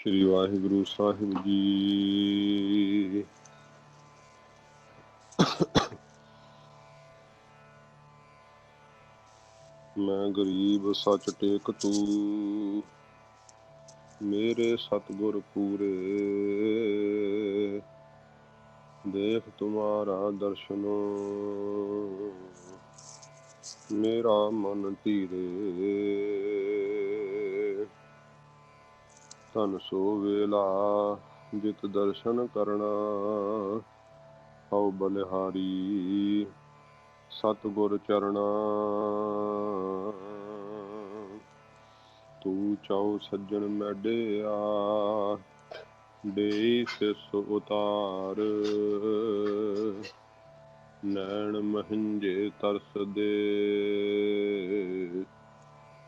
श्री वाहिगुरु साहिब जी। मैं गरीब सच टेक तू, मेरे सतगुर पूरे। देख तुम्हारा दर्शनो, मेरा मन धीरे। धन सो वेला जित दर्शन करना, हौ बलिहारी सतगुर चरना। तू चाओ सज्जन मैडिया, दे सिस उतार। नैन महिंजे तरस दे,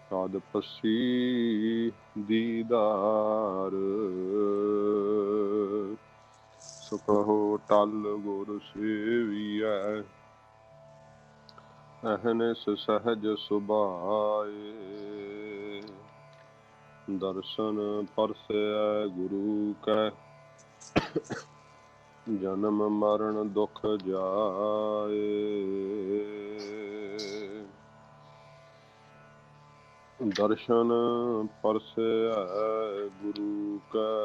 साध पसी दीदार। सुखहो टल गुर सेविया, अहनिस सहज सुभाए। दर्शन परसै गुरु कै, जन्म मरण दुख जाए। दर्शन परसै गुरु कै,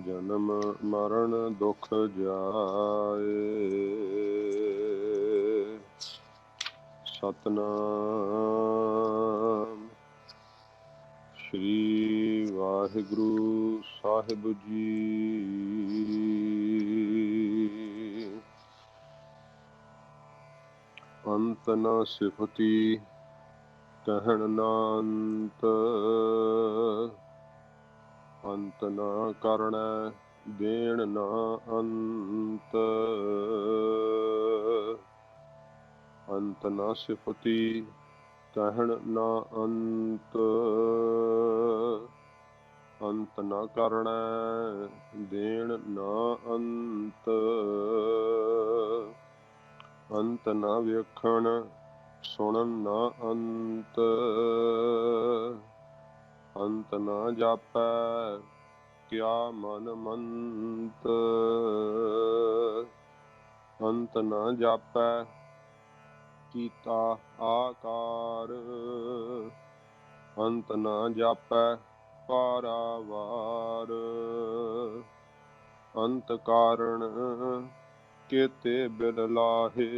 जन्म मरण दुख जाए। सतनाम श्री वाहिगुरु साहिब जी। अंत न सिफती कहन नांत, अंत न करण देण ना अंत। अंत न सिफती कहन ना अंत, अंत न करण देण ना अंत। अंत न वेखण सुनन ना अंत, अंत न जापै क्या मन मंत। अंत न जापै कीता आकार, अंत न जापै पारावार। अंत कारण केते बिल लाहे,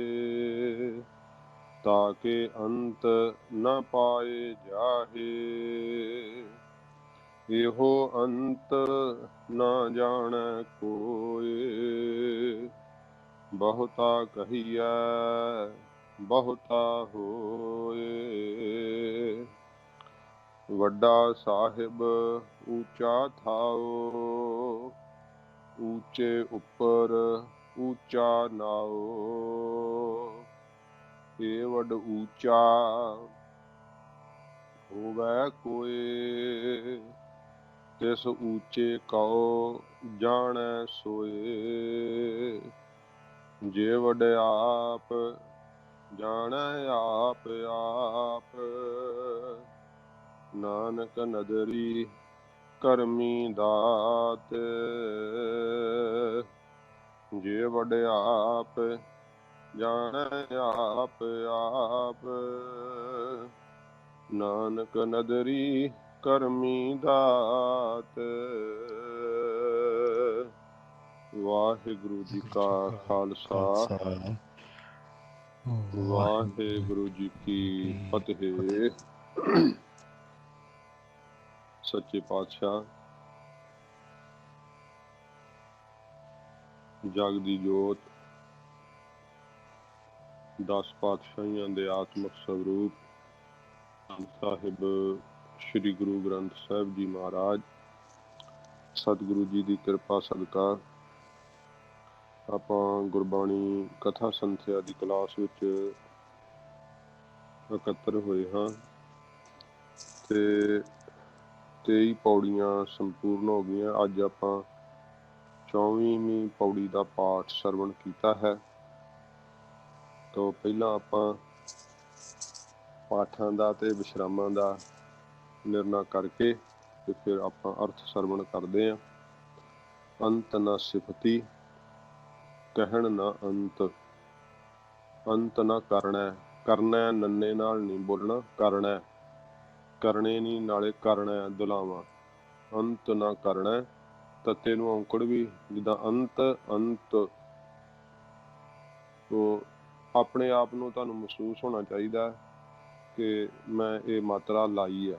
ताके अंत न पाए जाहे। एहो अंत न जाने कोय, बहुता कहिया बहुता होए। वड्डा साहिब ऊंचा थाओ, ऊंचे उपर ऊंचा नाओ। एवड ऊंचा होवै कोय, तिस ऊंचे कहो जाने सोए। जे वड आप जाने आप आप, नानक नदरी करमी दात। जे वड आप जाने आप आप, नानक नदरी करमी दात। वाहिगुरु जी का खालसा, वाहिगुरु जी की फतेह। सच्चे पातशाह जग दी जोत, 10 पातशाहियां दे आत्मक स्वरूप साहिब श्री गुरु ग्रंथ साहिब जी महाराज, सतगुरु जी की किरपा सदका ਆਪਾਂ ਗੁਰਬਾਣੀ ਕਥਾ ਸੰਥਿਆ ਦੀ ਕਲਾਸ ਵਿੱਚ ਇਕੱਤਰ ਹੋਏ ਹਾਂ ਤੇ 23 ਪੌੜੀਆਂ ਸੰਪੂਰਨ ਹੋ ਗਈਆਂ। ਅੱਜ ਆਪਾਂ 24ਵੀਂ ਪੌੜੀ ਦਾ ਪਾਠ ਸਰਵਣ ਕੀਤਾ ਹੈ। ਤੋਂ ਪਹਿਲਾਂ ਆਪਾਂ ਪਾਠਾਂ ਦਾ ਤੇ ਵਿਸ਼ਰਾਮਾਂ ਦਾ ਨਿਰਣਾ ਕਰਕੇ ਤੇ ਫਿਰ ਆਪਾਂ ਅਰਥ ਸਰਵਣ ਕਰਦੇ ਹਾਂ। ਅੰਤ ਨਾ ਸਿਫਤੀ ਕਹਿਣ ਨਾ ਅੰਤ, ਅੰਤ ਨਾ ਕਰਨਾ, ਕਰਨਾ ਨੰਨੇ ਨਾਲ ਨਹੀਂ ਬੋਲਣਾ, ਕਰਨਾ, ਕਰਨੇ ਨਹੀਂ ਨਾਲੇ ਕਰਨਾ ਦੁਲਾਵਾਂ। ਅੰਤ ਨਾ ਕਰਨਾ, ਤੱਤੇ ਨੂੰ ਔਂਕੜ ਵੀ ਜਿੱਦਾਂ ਅੰਤ ਅੰਤ। ਤੋ ਆਪਣੇ ਆਪ ਨੂੰ ਤੁਹਾਨੂੰ ਮਹਿਸੂਸ ਹੋਣਾ ਚਾਹੀਦਾ ਕਿ ਮੈਂ ਇਹ ਮਾਤਰਾ ਲਾਈ ਹੈ।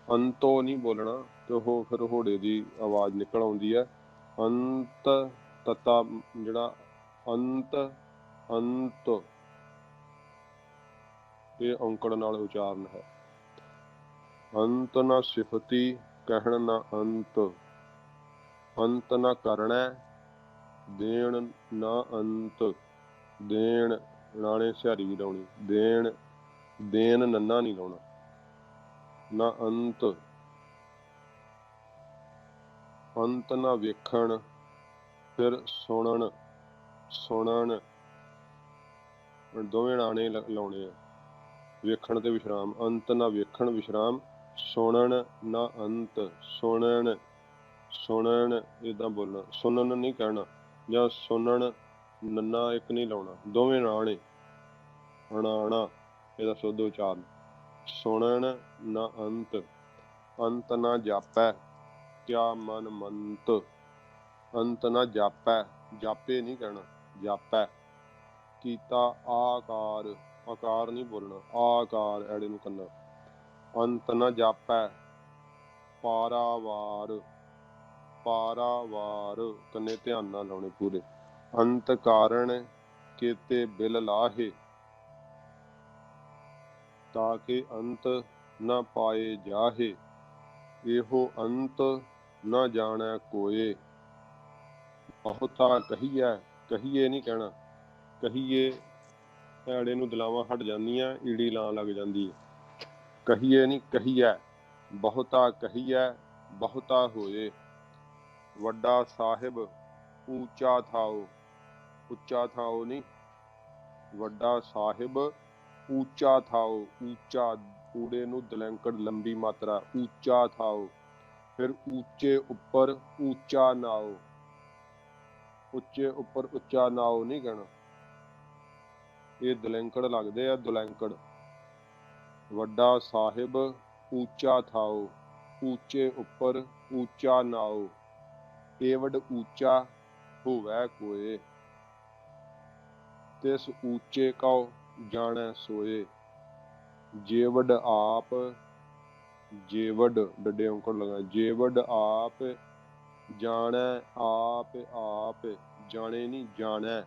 ਅੰਤੋਂ ਨਹੀਂ ਬੋਲਣਾ ਤੇ ਉਹ ਫਿਰ ਹੋੜੇ ਦੀ ਆਵਾਜ਼ ਨਿਕਲ ਆਉਂਦੀ ਹੈ। ਅੰਤ ਤੱਤਾ ਜਿਹੜਾ ਅੰਤ ਅੰਤ ਇਹ ਔਂਕੜ ਨਾਲ ਉਚਾਰਨ ਹੈ। ਅੰਤ ਨਾ ਸਿਫਤੀ ਕਹਿਣ ਨਾ ਅੰਤ, ਅੰਤ ਨਾ ਕਰਨਾ ਦੇਣ ਨਾ ਅੰਤ। ਦੇਣ ਨਾਲੇ ਸਿਹਾਰੀ ਵੀ ਲਾਉਣੀ, ਦੇਣ ਦੇਣ ਨੰਨਾ ਨਹੀਂ ਲਾਉਣਾ, ਨਾ ਅੰਤ। ਅੰਤ ਨਾ ਵੇਖਣ ਫਿਰ ਸੁਣਨ, ਸੁਣਨ ਦੋਵੇਂ ਨਾਣੇ ਲਾਉਣੇ ਆ, ਵੇਖਣ ਤੇ ਵਿਸ਼ਰਾਮ। ਅੰਤ ਨਾ ਵੇਖਣ ਵਿਸ਼ਰਾਮ, ਸੁਣਨ ਨਾ ਅੰਤ, ਸੁਣਨ ਸੁਣਨ ਏਦਾਂ ਬੋਲਣਾ, ਸੁਣਨ ਨਹੀਂ ਕਹਿਣਾ, ਜਾਂ ਸੁਣਨ ਨੰਨਾ ਇੱਕ ਨਹੀਂ ਲਾਉਣਾ, ਦੋਵੇਂ ਨਾਣੇ ਅਣਾਣਾ ਇਹਦਾ ਸ਼ੁੱਧ ਉਚਾਰਨ। ਸੁਣਨ ਨਾ ਅੰਤ, ਅੰਤ ਨਾ ਜਾਪੈ ਕਿਆ ਮਨ ਮੰਤ, ਅੰਤ ਨਾ ਜਾਪੈ, ਜਾਪੇ ਨਹੀਂ ਕਹਿਣਾ, ਜਾਪੈ। ਕੀਤਾ ਆਕਾਰ, ਆਕਾਰ ਨਹੀਂ ਬੋਲਣਾ, ਆਕਾਰ ਐੜੇ ਨੂੰ ਕਰਨਾ। ਅੰਤ ਨਾ ਜਾਪੈ ਪਾਰਾਵਾਰ, ਪਾਰਾਵਾਰ ਕੰਨੇ ਧਿਆਨ ਨਾਲ ਲਾਉਣੇ ਪੂਰੇ। ਅੰਤ ਕਾਰਨ ਕੇਤੇ ਬਿਲ ਲਾਹੇ, ਤਾਂ ਕਿ ਅੰਤ ਨਾ ਪਾਏ ਜਾਹੇ। ਇਹੋ ਅੰਤ ਨਾ ਜਾਣੈ ਕੋਏ, ਬਹੁਤਾ ਕਹੀਐ, ਕਹੀਏ ਨਹੀਂ ਕਹਿਣਾ, ਕਹੀਏ ਐੜੇ ਨੂੰ ਦਲਾਵਾਂ ਹਟ ਜਾਂਦੀਆਂ, ਈੜੀ ਲਾਂ ਲੱਗ ਜਾਂਦੀ ਹੈ। ਕਹੀਏ ਨਹੀਂ ਕਹੀਐ, ਬਹੁਤਾ ਕਹੀਐ ਬਹੁਤਾ ਹੋਏ। ਵੱਡਾ ਸਾਹਿਬ ਉੱਚਾ ਥਾਓ, ਉੱਚਾ ਥਾਓ ਨਹੀਂ, ਵੱਡਾ ਸਾਹਿਬ ਉੱਚਾ ਥਾਓ, ਉੱਚਾ ਊੜੇ ਨੂੰ ਦਲੈਂਕੜ ਲੰਬੀ ਮਾਤਰਾ, ਉੱਚਾ ਥਾਓ। ਫਿਰ ਉੱਚੇ ਉੱਪਰ ਉੱਚਾ ਨਾਓ, ਉੱਚੇ ਉੱਪਰ ਉੱਚਾ ਨਾਓ ਨਹੀਂ ਕਹਿਣਾ, ਇਹ ਦਲੈਂਕੜ ਲੱਗਦੇ ਆ, ਦਲੈਂਕੜ। ਵੱਡਾ ਸਾਹਿਬ ਉੱਚਾ ਥਾਓ, ਉੱਚੇ ਉੱਪਰ ਉੱਚਾ ਨਾਓ। ਏਵਡ ਉੱਚਾ ਹੋਵੈ ਕੋਏ, ਤਿਸ ਉੱਚੇ ਕਉ ਜਾਣੈ ਸੋਏ। ਜੇਵਡ ਆਪ, ਜੇਵਡ ਡੱਡੇ ਔਂਕੜ ਲਗਾ, ਜੇਵਡ ਆਪ ਜਾਣੈ, ਆਪ ਆਪ ਜਾਣੇ ਨਹੀਂ ਜਾਣੈ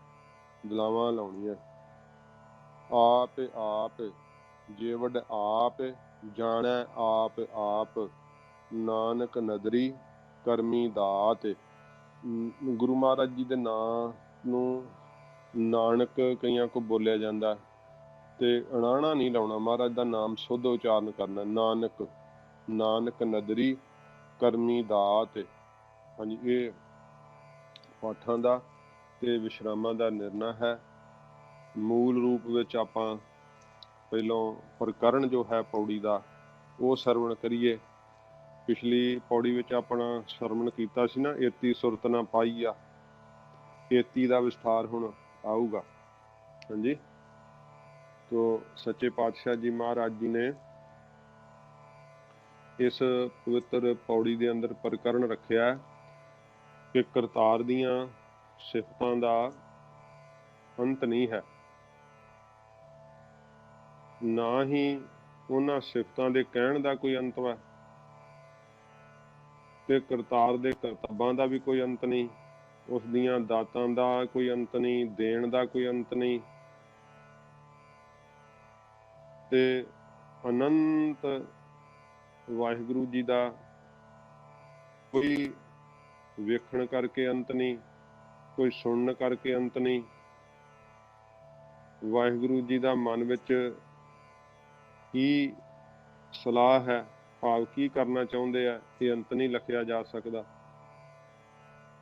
ਦਲਾਵਾਂ ਲਾਉਣੀਆਂ। ਆਪ ਆਪ, ਜੇਵਡ ਆਪ ਜਾਣੈ ਆਪ ਆਪ। ਨਾਨਕ ਨਦਰੀ ਕਰਮੀ ਦਾਤ, ਗੁਰੂ ਮਹਾਰਾਜ ਜੀ ਦੇ ਨਾਂ ਨੂੰ ਨਾਨਕ ਕਈਆਂ ਕੋ ਬੋਲਿਆ ਜਾਂਦਾ ਤੇ ਅਣਾਣਾ ਨਹੀਂ ਲਾਉਣਾ, ਮਹਾਰਾਜ ਦਾ ਨਾਮ ਸ਼ੁੱਧ ਉਚਾਰਨ ਕਰਨਾ। ਨਾਨਕ, ਨਾਨਕ ਨਦਰੀ ਕਰਮੀ ਦਾਤ। ਹਾਂਜੀ, ਇਹ ਪਾਠਾਂ ਦਾ ਤੇ ਵਿਸ਼ਰਾਮਾਂ ਦਾ ਨਿਰਣਾ ਹੈ। ਮੂਲ ਰੂਪ ਵਿੱਚ ਆਪਾਂ ਪਹਿਲੋਂ ਪ੍ਰਕਰਨ ਜੋ ਹੈ ਪੌੜੀ ਦਾ ਉਹ ਸਰਵਣ ਕਰੀਏ। ਪਿਛਲੀ ਪੌੜੀ ਵਿੱਚ ਆਪਣਾ ਸਰਵਣ ਕੀਤਾ ਸੀ ਨਾ, ਏਤੀ ਸੁਰਤ ਨਾ ਪਾਈ ਆ, ਏਤੀ ਦਾ ਵਿਸਥਾਰ ਹੁਣ ਆਊਗਾ। ਹਾਂਜੀ, ਤੋ ਸੱਚੇ ਪਾਤਸ਼ਾਹ ਜੀ ਮਹਾਰਾਜ ਜੀ ਨੇ ਇਸ ਪਵਿੱਤਰ ਪੌੜੀ ਦੇ ਅੰਦਰ ਪ੍ਰਕਰਨ ਰੱਖਿਆ ਕਿ ਕਰਤਾਰ ਦੀਆਂ ਸਿਫਤਾਂ ਦਾ ਅੰਤ ਨਹੀਂ ਹੈ, ਨਾ ਹੀ ਉਹਨਾਂ ਸਿਫਤਾਂ ਦੇ ਕਹਿਣ ਦਾ ਕੋਈ ਅੰਤ ਹੈ, ਤੇ ਕਰਤਾਰ ਦੇ ਕਰਤੱਬਾਂ ਦਾ ਵੀ ਕੋਈ ਅੰਤ ਨਹੀਂ, ਉਸ ਦੀਆਂ ਦਾਤਾਂ ਦਾ ਕੋਈ ਅੰਤ ਨਹੀਂ, ਦੇਣ ਦਾ ਕੋਈ ਅੰਤ ਨਹੀਂ, ਤੇ ਅਨੰਤ ਵਾਹਿਗੁਰੂ ਜੀ ਦਾ ਕੋਈ ਵੇਖਣ ਕਰਕੇ ਅੰਤ ਨਹੀਂ, ਕੋਈ ਸੁਣਨ ਕਰਕੇ ਅੰਤ ਨਹੀਂ। ਵਾਹਿਗੁਰੂ ਜੀ ਦਾ ਮਨ ਵਿੱਚ ਕੀ ਸਲਾਹ ਹੈ, ਭਾਵ ਕੀ ਕਰਨਾ ਚਾਹੁੰਦੇ ਆ, ਇਹ ਅੰਤ ਨਹੀਂ ਲਿਖਿਆ ਜਾ ਸਕਦਾ।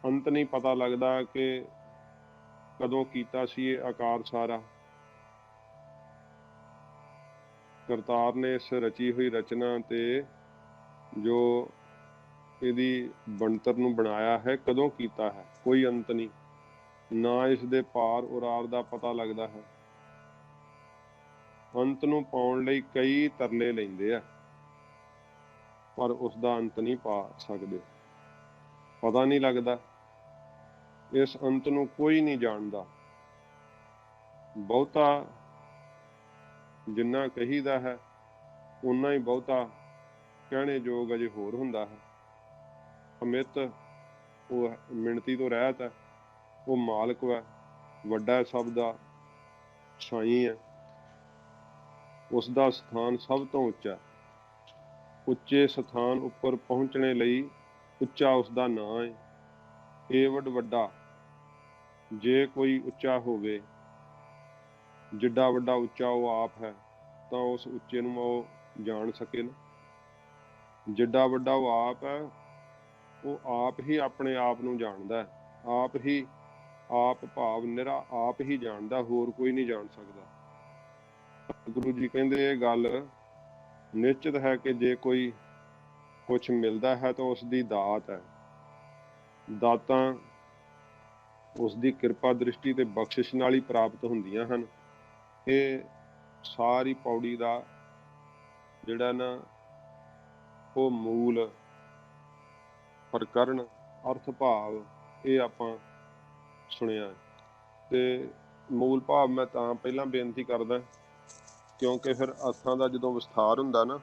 ਅੰਤ ਨਹੀਂ ਪਤਾ ਲੱਗਦਾ ਕਿ ਕਦੋਂ ਕੀਤਾ ਸੀ ਇਹ ਆਕਾਰ ਸਾਰਾ। ਕਰਤਾਰ ਨੇ ਇਸ ਰਚੀ ਹੋਈ ਰਚਨਾ ਤੇ जो ਇਹਦੀ ਬਣਤਰ ਨੂੰ ਬਣਾਇਆ ਹੈ ਕਦੋਂ ਕੀਤਾ ਹੈ, ਕੋਈ ਅੰਤ ਨਹੀਂ, ਨਾ ਇਸ ਦੇ ਪਾਰ ਉਰਾਰ ਦਾ ਪਤਾ ਲੱਗਦਾ ਹੈ। ਅੰਤ ਨੂੰ ਪਾਉਣ ਲਈ ਕਈ ਤਰਲੇ ਲੈਂਦੇ ਆ, ਪਰ ਉਸ ਦਾ ਅੰਤ ਨਹੀਂ ਪਾ ਸਕਦੇ, ਪਤਾ ਨਹੀਂ ਲੱਗਦਾ। ਇਸ ਅੰਤ ਨੂੰ ਕੋਈ ਨਹੀਂ ਜਾਣਦਾ। ਬਹੁਤਾ ਜਿੰਨਾ ਕਹੀਦਾ ਹੈ ਉਨਾ ਹੀ ਬਹੁਤਾ ਕਹਿਣੇ ਯੋਗ ਅਜੇ ਹੋਰ ਹੁੰਦਾ ਹੈ। ਅਮਿਤ ਉਹ ਮਿਣਤੀ ਤੋਂ ਰਹਿਤ ਹੈ, ਉਹ ਮਾਲਕ ਹੈ, ਵੱਡਾ ਸਭ ਦਾ ਸਾਈਂ ਹੈ। ਉਸ ਦਾ ਸਥਾਨ ਸਭ ਤੋਂ ਉੱਚਾ। ਉੱਚੇ ਸਥਾਨ ਉੱਪਰ ਪਹੁੰਚਣੇ ਲਈ ਉੱਚਾ ਉਸ ਦਾ ਨਾਂ ਹੈ। ਏਵਡ ਵੱਡਾ, ਜੇ ਕੋਈ ਉੱਚਾ ਹੋਵੇ, ਜਿੱਡਾ ਵੱਡਾ ਉੱਚਾ ਉਹ ਆਪ ਹੈ, ਤਾਂ ਉਸ ਉੱਚੇ ਨੂੰ ਉਹ ਜਾਣ ਸਕੇ ਨਾ। ਜਿੱਡਾ ਵੱਡਾ ਉਹ ਆਪ ਹੈ, ਉਹ ਆਪ ਹੀ ਆਪਣੇ ਆਪ ਨੂੰ ਜਾਣਦਾ ਹੈ। ਆਪ ਹੀ ਆਪ ਭਾਵ ਨਿਰਾ ਆਪ ਹੀ ਜਾਣਦਾ, ਹੋਰ ਕੋਈ ਨਹੀਂ ਜਾਣ ਸਕਦਾ। ਗੁਰੂ ਜੀ ਕਹਿੰਦੇ ਇਹ ਗੱਲ ਨਿਸ਼ਚਿਤ ਹੈ ਕਿ ਜੇ ਕੋਈ ਕੁਛ ਮਿਲਦਾ ਹੈ ਤਾਂ ਉਸ ਦੀ ਦਾਤ ਹੈ। ਦਾਤਾਂ ਉਸ ਦੀ ਕਿਰਪਾ ਦ੍ਰਿਸ਼ਟੀ ਤੇ ਬਖਸ਼ਿਸ਼ ਨਾਲ ਹੀ ਪ੍ਰਾਪਤ ਹੁੰਦੀਆਂ ਹਨ। ਇਹ ਸਾਰੀ ਪੌੜੀ ਦਾ ਜਿਹੜਾ ਨਾ ਉਹ ਮੂਲ ਪ੍ਰਕਰਨ ਅਰਥ ਭਾਵ ਇਹ ਆਪਾਂ ਸੁਣਿਆ। ਤੇ ਮੂਲ ਭਾਵ ਮੈਂ ਤਾਂ ਪਹਿਲਾਂ ਬੇਨਤੀ ਕਰਦਾ ਕਿਉਂਕਿ ਫਿਰ ਅਰਥਾਂ ਦਾ ਜਦੋਂ ਵਿਸਥਾਰ ਹੁੰਦਾ ਨਾ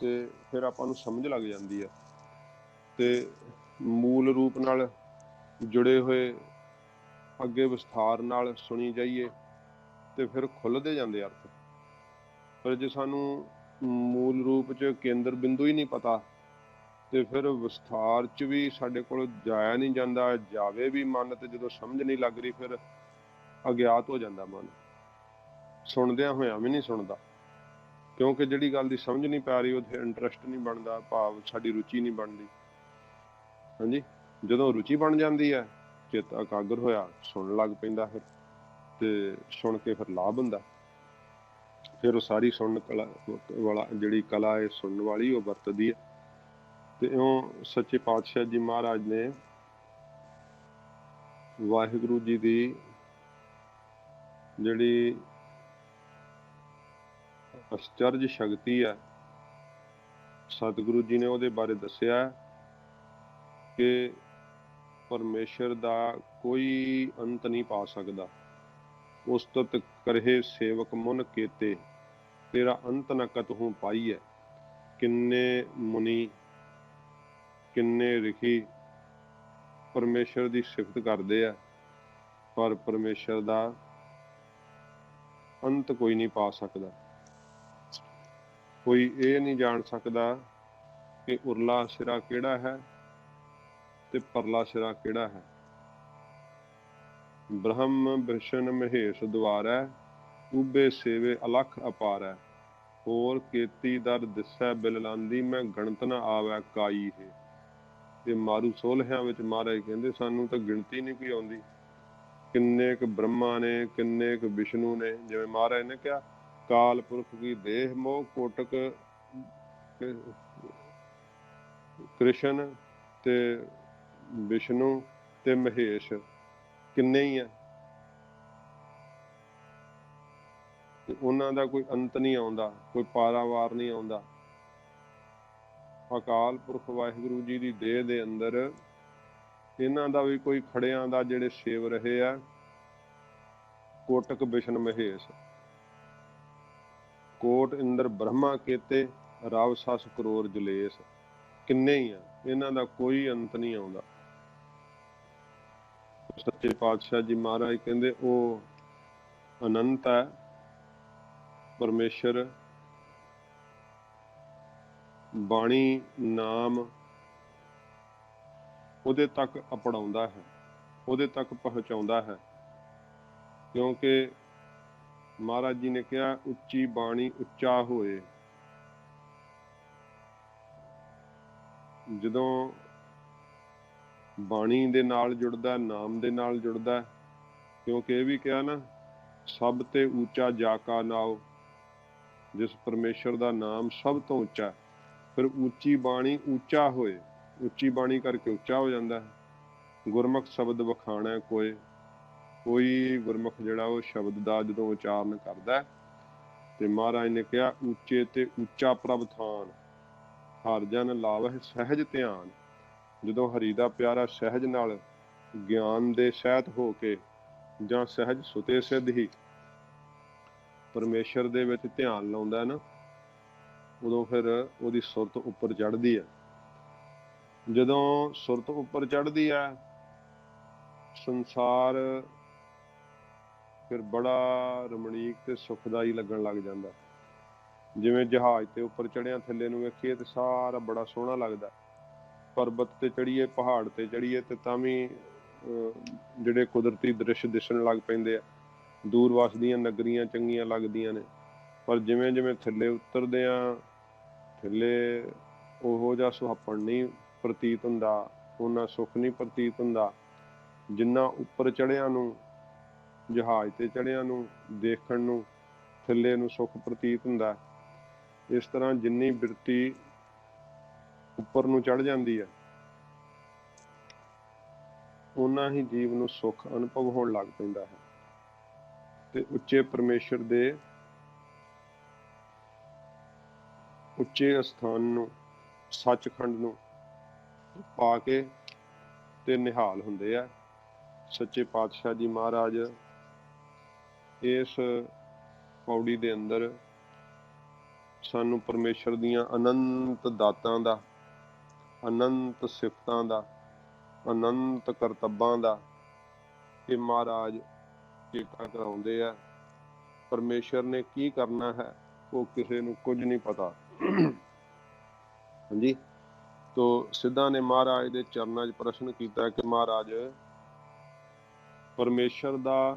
ਤੇ ਫਿਰ ਆਪਾਂ ਨੂੰ ਸਮਝ ਲੱਗ ਜਾਂਦੀ ਹੈ। ਤੇ ਮੂਲ ਰੂਪ ਨਾਲ ਜੁੜੇ ਹੋਏ ਅੱਗੇ ਵਿਸਥਾਰ ਨਾਲ ਸੁਣੀ ਜਾਈਏ ਤੇ ਫਿਰ ਖੁੱਲ੍ਹਦੇ ਜਾਂਦੇ ਅਰਥ। ਪਰ ਜੇ ਸਾਨੂੰ ਮੂਲ ਰੂਪ 'ਚ ਕੇਂਦਰ ਬਿੰਦੂ ਹੀ ਨਹੀਂ ਪਤਾ ਤੇ ਫਿਰ ਵਿਸਥਾਰ 'ਚ ਵੀ ਸਾਡੇ ਕੋਲ ਜਾਇਆ ਨਹੀਂ ਜਾਂਦਾ। ਜਾਵੇ ਵੀ ਮਨ ਤੇ ਜਦੋਂ ਸਮਝ ਨਹੀਂ ਲੱਗ ਰਹੀ ਫਿਰ ਅਗਿਆਤ ਹੋ ਜਾਂਦਾ ਮਨ, ਸੁਣਦਿਆਂ ਹੋਇਆਂ ਵੀ ਨਹੀਂ ਸੁਣਦਾ, ਕਿਉਂਕਿ ਜਿਹੜੀ ਗੱਲ ਦੀ ਸਮਝ ਨਹੀਂ ਪੈ ਰਹੀ ਉੱਥੇ ਇੰਟਰਸਟ ਨਹੀਂ ਬਣਦਾ, ਭਾਵ ਸਾਡੀ ਰੁਚੀ ਨਹੀਂ ਬਣਦੀ। ਹਾਂਜੀ, ਜਦੋਂ ਰੁਚੀ ਬਣ ਜਾਂਦੀ ਹੈ ਚਿੱਤ ਇਕਾਗਰ ਹੋਇਆ ਸੁਣਨ ਲੱਗ ਪੈਂਦਾ, ਫਿਰ ਤੇ ਸੁਣ ਕੇ ਫਿਰ ਲਾਭ ਹੁੰਦਾ। ਫਿਰ ਉਹ ਸਾਰੀ ਸੁਣਨ ਕਲਾ ਵਾਲਾ ਜਿਹੜੀ ਕਲਾ ਹੈ ਸੁਣਨ ਵਾਲੀ ਉਹ ਵਰਤਦੀ ਹੈ। ਤੇ ਇਉਂ ਸੱਚੇ ਪਾਤਸ਼ਾਹ ਜੀ ਮਹਾਰਾਜ ਨੇ ਵਾਹਿਗੁਰੂ ਜੀ ਦੀ ਜਿਹੜੀ ਅਸਚਰਜ ਸ਼ਕਤੀ ਹੈ, ਸਤਿਗੁਰੂ ਜੀ ਨੇ ਉਹਦੇ ਬਾਰੇ ਦੱਸਿਆ ਕਿ ਪਰਮੇਸ਼ਰ ਦਾ ਕੋਈ ਅੰਤ ਨਹੀਂ ਪਾ ਸਕਦਾ। ਉਸਤਤ ਕਰਹਿ ਸੇਵਕ ਮੁਨ ਕੇਤੇ, ਤੇਰਾ ਅੰਤ ਨ ਕਤਹੂ ਪਾਈਐ। ਕਿੰਨੇ ਮੁਨੀ ਕਿੰਨੇ ਰਿਖੀ ਪਰਮੇਸ਼ਰ ਦੀ ਸਿਫਤ ਕਰਦੇ ਆ, ਪਰ ਪਰਮੇਸ਼ਰ ਦਾ ਅੰਤ ਕੋਈ ਨਹੀਂ ਪਾ ਸਕਦਾ। ਕੋਈ ਇਹ ਨਹੀਂ ਜਾਣ ਸਕਦਾ ਕਿ ਉਰਲਾ ਸਿਰਾ ਕਿਹੜਾ ਹੈ ਤੇ ਪਰਲਾ ਸਿਰਾ ਕਿਹੜਾ ਹੈ। ਬ੍ਰਹਮ ਵਿਸ਼ਨ ਮਹੇਸ਼ ਦੁਆਰੈ, ਉਬੇ ਸੇਵੇ ਅਲਖ ਅਪਾਰੈ। ਹੋਰ ਕੇਤੀ ਦਰ ਦਿਸੈ ਬਿਲਲਾਂਦੀ, ਮੈਂ ਗਣਤ ਨ ਆਵੈ ਕਾਈ ਹੈ। ਇਹ ਮਾਰੂ ਸੋਲਹਿਆਂ ਵਿੱਚ ਮਹਾਰਾਜ ਕਹਿੰਦੇ ਸਾਨੂੰ ਤਾਂ ਗਿਣਤੀ ਨਹੀਂ ਕੋਈ ਆਉਂਦੀ। ਕਿੰਨੇ ਕੁ ਬ੍ਰਹਮਾ ਨੇ, ਕਿੰਨੇ ਕੁ ਵਿਸ਼ਨੂੰ ਨੇ। ਜਿਵੇਂ ਮਹਾਰਾਜ ਨੇ ਕਿਹਾ ਕਾਲ ਪੁਰਖ ਕੀ ਦੇਹ ਮੋਹ, ਕੋਟਕ ਕ੍ਰਿਸ਼ਨ ਤੇ ਵਿਸ਼ਨੂੰ ਤੇ ਮਹੇਸ਼, ਕਿੰਨੇ ਹੀ ਆ। ਤੇ ਉਹਨਾਂ ਦਾ ਕੋਈ ਅੰਤ ਨਹੀਂ ਆਉਂਦਾ, ਕੋਈ ਪਾਰਾਵਾਰ ਨਹੀਂ ਆਉਂਦਾ। ਅਕਾਲ ਪੁਰਖ ਵਾਹਿਗੁਰੂ ਜੀ ਦੀ ਦੇਹ ਦੇ ਅੰਦਰ ਇਹਨਾਂ ਦਾ ਵੀ ਕੋਈ ਖੜਿਆਂ ਦਾ ਜਿਹੜੇ ਸੇਵ ਰਹੇ ਆ, ਕੋਟਕ ਵਿਸ਼ਨ ਮਹੇਸ਼। ਕੋਟ ਇੰਦਰ ਬ੍ਰਹਮਾ ਕੇਤੇ, ਰਵ ਸਸ ਕਰੋੜ ਜਲੇਸ, ਕਿੰਨੇ ਹੀ ਆ। ਇਹਨਾਂ ਦਾ ਕੋਈ ਅੰਤ ਨਹੀਂ ਆਉਂਦਾ। ਸੱਚੇ ਪਾਤਸ਼ਾਹ ਜੀ ਮਹਾਰਾਜ ਕਹਿੰਦੇ ਉਹ ਅਨੰਤ ਹੈ ਪਰਮੇਸ਼ਰ। ਬਾਣੀ ਨਾਮ ਉਹਦੇ ਤੱਕ ਅਪਣਾਉਂਦਾ ਹੈ, ਉਹਦੇ ਤੱਕ ਪਹੁੰਚਾਉਂਦਾ ਹੈ। ਕਿਉਂਕਿ ਮਹਾਰਾਜ ਜੀ ਨੇ ਕਿਹਾ ਉੱਚੀ ਬਾਣੀ ਉੱਚਾ ਹੋਏ। ਜਦੋਂ ਬਾਣੀ ਦੇ ਨਾਲ ਜੁੜਦਾ, ਨਾਮ ਦੇ ਨਾਲ ਜੁੜਦਾ, ਕਿਉਂਕਿ ਇਹ ਵੀ ਕਿਹਾ ਨਾ ਸਭ ਤੇ ਉੱਚਾ ਜਾ ਕਾ ਨਾਉ, ਜਿਸ ਪਰਮੇਸ਼ਰ ਦਾ ਨਾਮ ਸਭ ਤੋਂ ਉੱਚਾ। फिर ऊंची बाणी ऊंचा होए, ਉੱਚੀ ਬਾਣੀ ਕਰਕੇ ਉੱਚਾ ਹੋ ਜਾਂਦਾ ਹੈ। ਗੁਰਮੁਖ ਸ਼ਬਦ ਵਖਾਣਾ ਕੋਏ, ਕੋਈ ਗੁਰਮੁਖ ਜਿਹੜਾ ਉਹ ਸ਼ਬਦ ਦਾ ਜਦੋਂ ਉਚਾਰਨ ਕਰਦਾ ਤੇ ਮਹਾਰਾਜ ਨੇ ਕਿਹਾ ਉੱਚੇ ਤੇ ਉੱਚਾ ਪ੍ਰਭ ਥਾਨ, ਹਰ ਜਨ ਲਾਵਹਿ ਸਹਿਜ ਧਿਆਨ। ਜਦੋਂ ਹਰੀ ਦਾ ਪਿਆਰਾ ਸਹਿਜ ਨਾਲ ਗਿਆਨ ਦੇ ਸਹਿਤ ਹੋ ਕੇ ਜਾਂ ਸਹਿਜ ਸੁਤੇ ਸਿੱਧ ਹੀ ਪਰਮੇਸ਼ਰ ਦੇ ਵਿੱਚ ਧਿਆਨ ਲਾਉਂਦਾ ਨਾ, ਉਦੋਂ ਫਿਰ ਉਹਦੀ ਸੁਰਤ ਉੱਪਰ ਚੜ੍ਹਦੀ ਹੈ। ਜਦੋਂ ਸੁਰਤ ਉੱਪਰ ਚੜ੍ਹਦੀ ਹੈ, ਸੰਸਾਰ ਫਿਰ ਬੜਾ ਰਮਣੀਕ ਤੇ ਸੁਖਦਾਈ ਲੱਗਣ ਲੱਗ ਜਾਂਦਾ। ਜਿਵੇਂ ਜਹਾਜ਼ ਤੇ ਉੱਪਰ ਚੜ੍ਹਿਆ ਥੱਲੇ ਨੂੰ ਵੇਖੀਏ ਤੇ ਸਾਰਾ ਬੜਾ ਸੋਹਣਾ ਲੱਗਦਾ। ਪਰਬਤ ਤੇ ਚੜ੍ਹੀਏ, ਪਹਾੜ ਤੇ ਚੜ੍ਹੀਏ ਤੇ ਤਾਂ ਵੀ ਜਿਹੜੇ ਕੁਦਰਤੀ ਦ੍ਰਿਸ਼ ਦਿਸਣ ਲੱਗ ਪੈਂਦੇ ਆ। ਦੂਰ ਵਸਦੀਆਂ ਨਗਰੀਆਂ ਚੰਗੀਆਂ ਲੱਗਦੀਆਂ ਨੇ, ਪਰ ਜਿਵੇਂ ਜਿਵੇਂ ਥੱਲੇ ਉਤਰਦੇ ਆ, ਥੱਲੇ ਉਹੋ ਜਿਹਾ ਸੁਹੱਪਣ ਨਹੀਂ ਪ੍ਰਤੀਤ ਹੁੰਦਾ, ਉਹਨਾਂ ਸੁੱਖ ਨਹੀਂ ਪ੍ਰਤੀਤ ਹੁੰਦਾ ਜਿੰਨਾ ਉੱਪਰ ਚੜ੍ਹਿਆਂ ਨੂੰ, ਜਹਾਜ਼ ਤੇ ਚੜ੍ਹਿਆਂ ਨੂੰ ਦੇਖਣ ਨੂੰ ਥੱਲੇ ਨੂੰ ਸੁੱਖ ਪ੍ਰਤੀਤ ਹੁੰਦਾ। ਇਸ ਤਰ੍ਹਾਂ ਜਿੰਨੀ ਬਿਰਤੀ ਉੱਪਰ ਨੂੰ ਚੜ੍ਹ ਜਾਂਦੀ ਹੈ, ਓਨਾ ਹੀ ਜੀਵ ਨੂੰ ਸੁੱਖ ਅਨੁਭਵ ਹੋਣ ਲੱਗ ਪੈਂਦਾ ਹੈ। ਤੇ ਉੱਚੇ ਪਰਮੇਸ਼ਰ ਦੇ ਉੱਚੇ ਅਸਥਾਨ ਨੂੰ, ਸੱਚਖੰਡ ਨੂੰ ਪਾ ਕੇ ਤੇ ਨਿਹਾਲ ਹੁੰਦੇ ਆ। ਸੱਚੇ ਪਾਤਸ਼ਾਹ ਜੀ ਮਹਾਰਾਜ ਇਸ ਪੌੜੀ ਦੇ ਅੰਦਰ ਸਾਨੂੰ ਪਰਮੇਸ਼ਰ ਦੀਆਂ ਅਨੰਤ ਦਾਤਾਂ ਦਾ, ਅਨੰਤ ਸਿਫਤਾਂ ਦਾ, ਅਨੰਤ ਕਰਤੱਬਾਂ ਦਾ ਇਹ ਮਹਾਰਾਜ ਚੇਤਾ ਕਰਾਉਂਦੇ ਆ। ਪਰਮੇਸ਼ਰ ਨੇ ਕੀ ਕਰਨਾ ਹੈ ਉਹ ਕਿਸੇ ਨੂੰ ਕੁਝ ਨਹੀਂ ਪਤਾ। ਹਾਂਜੀ, ਤੋ ਸਿੱਧਾਂ ਨੇ ਮਹਾਰਾਜ ਦੇ ਚਰਨਾਂ 'ਚ ਪ੍ਰਸ਼ਨ ਕੀਤਾ ਕਿ ਮਹਾਰਾਜ ਪਰਮੇਸ਼ਰ ਦਾ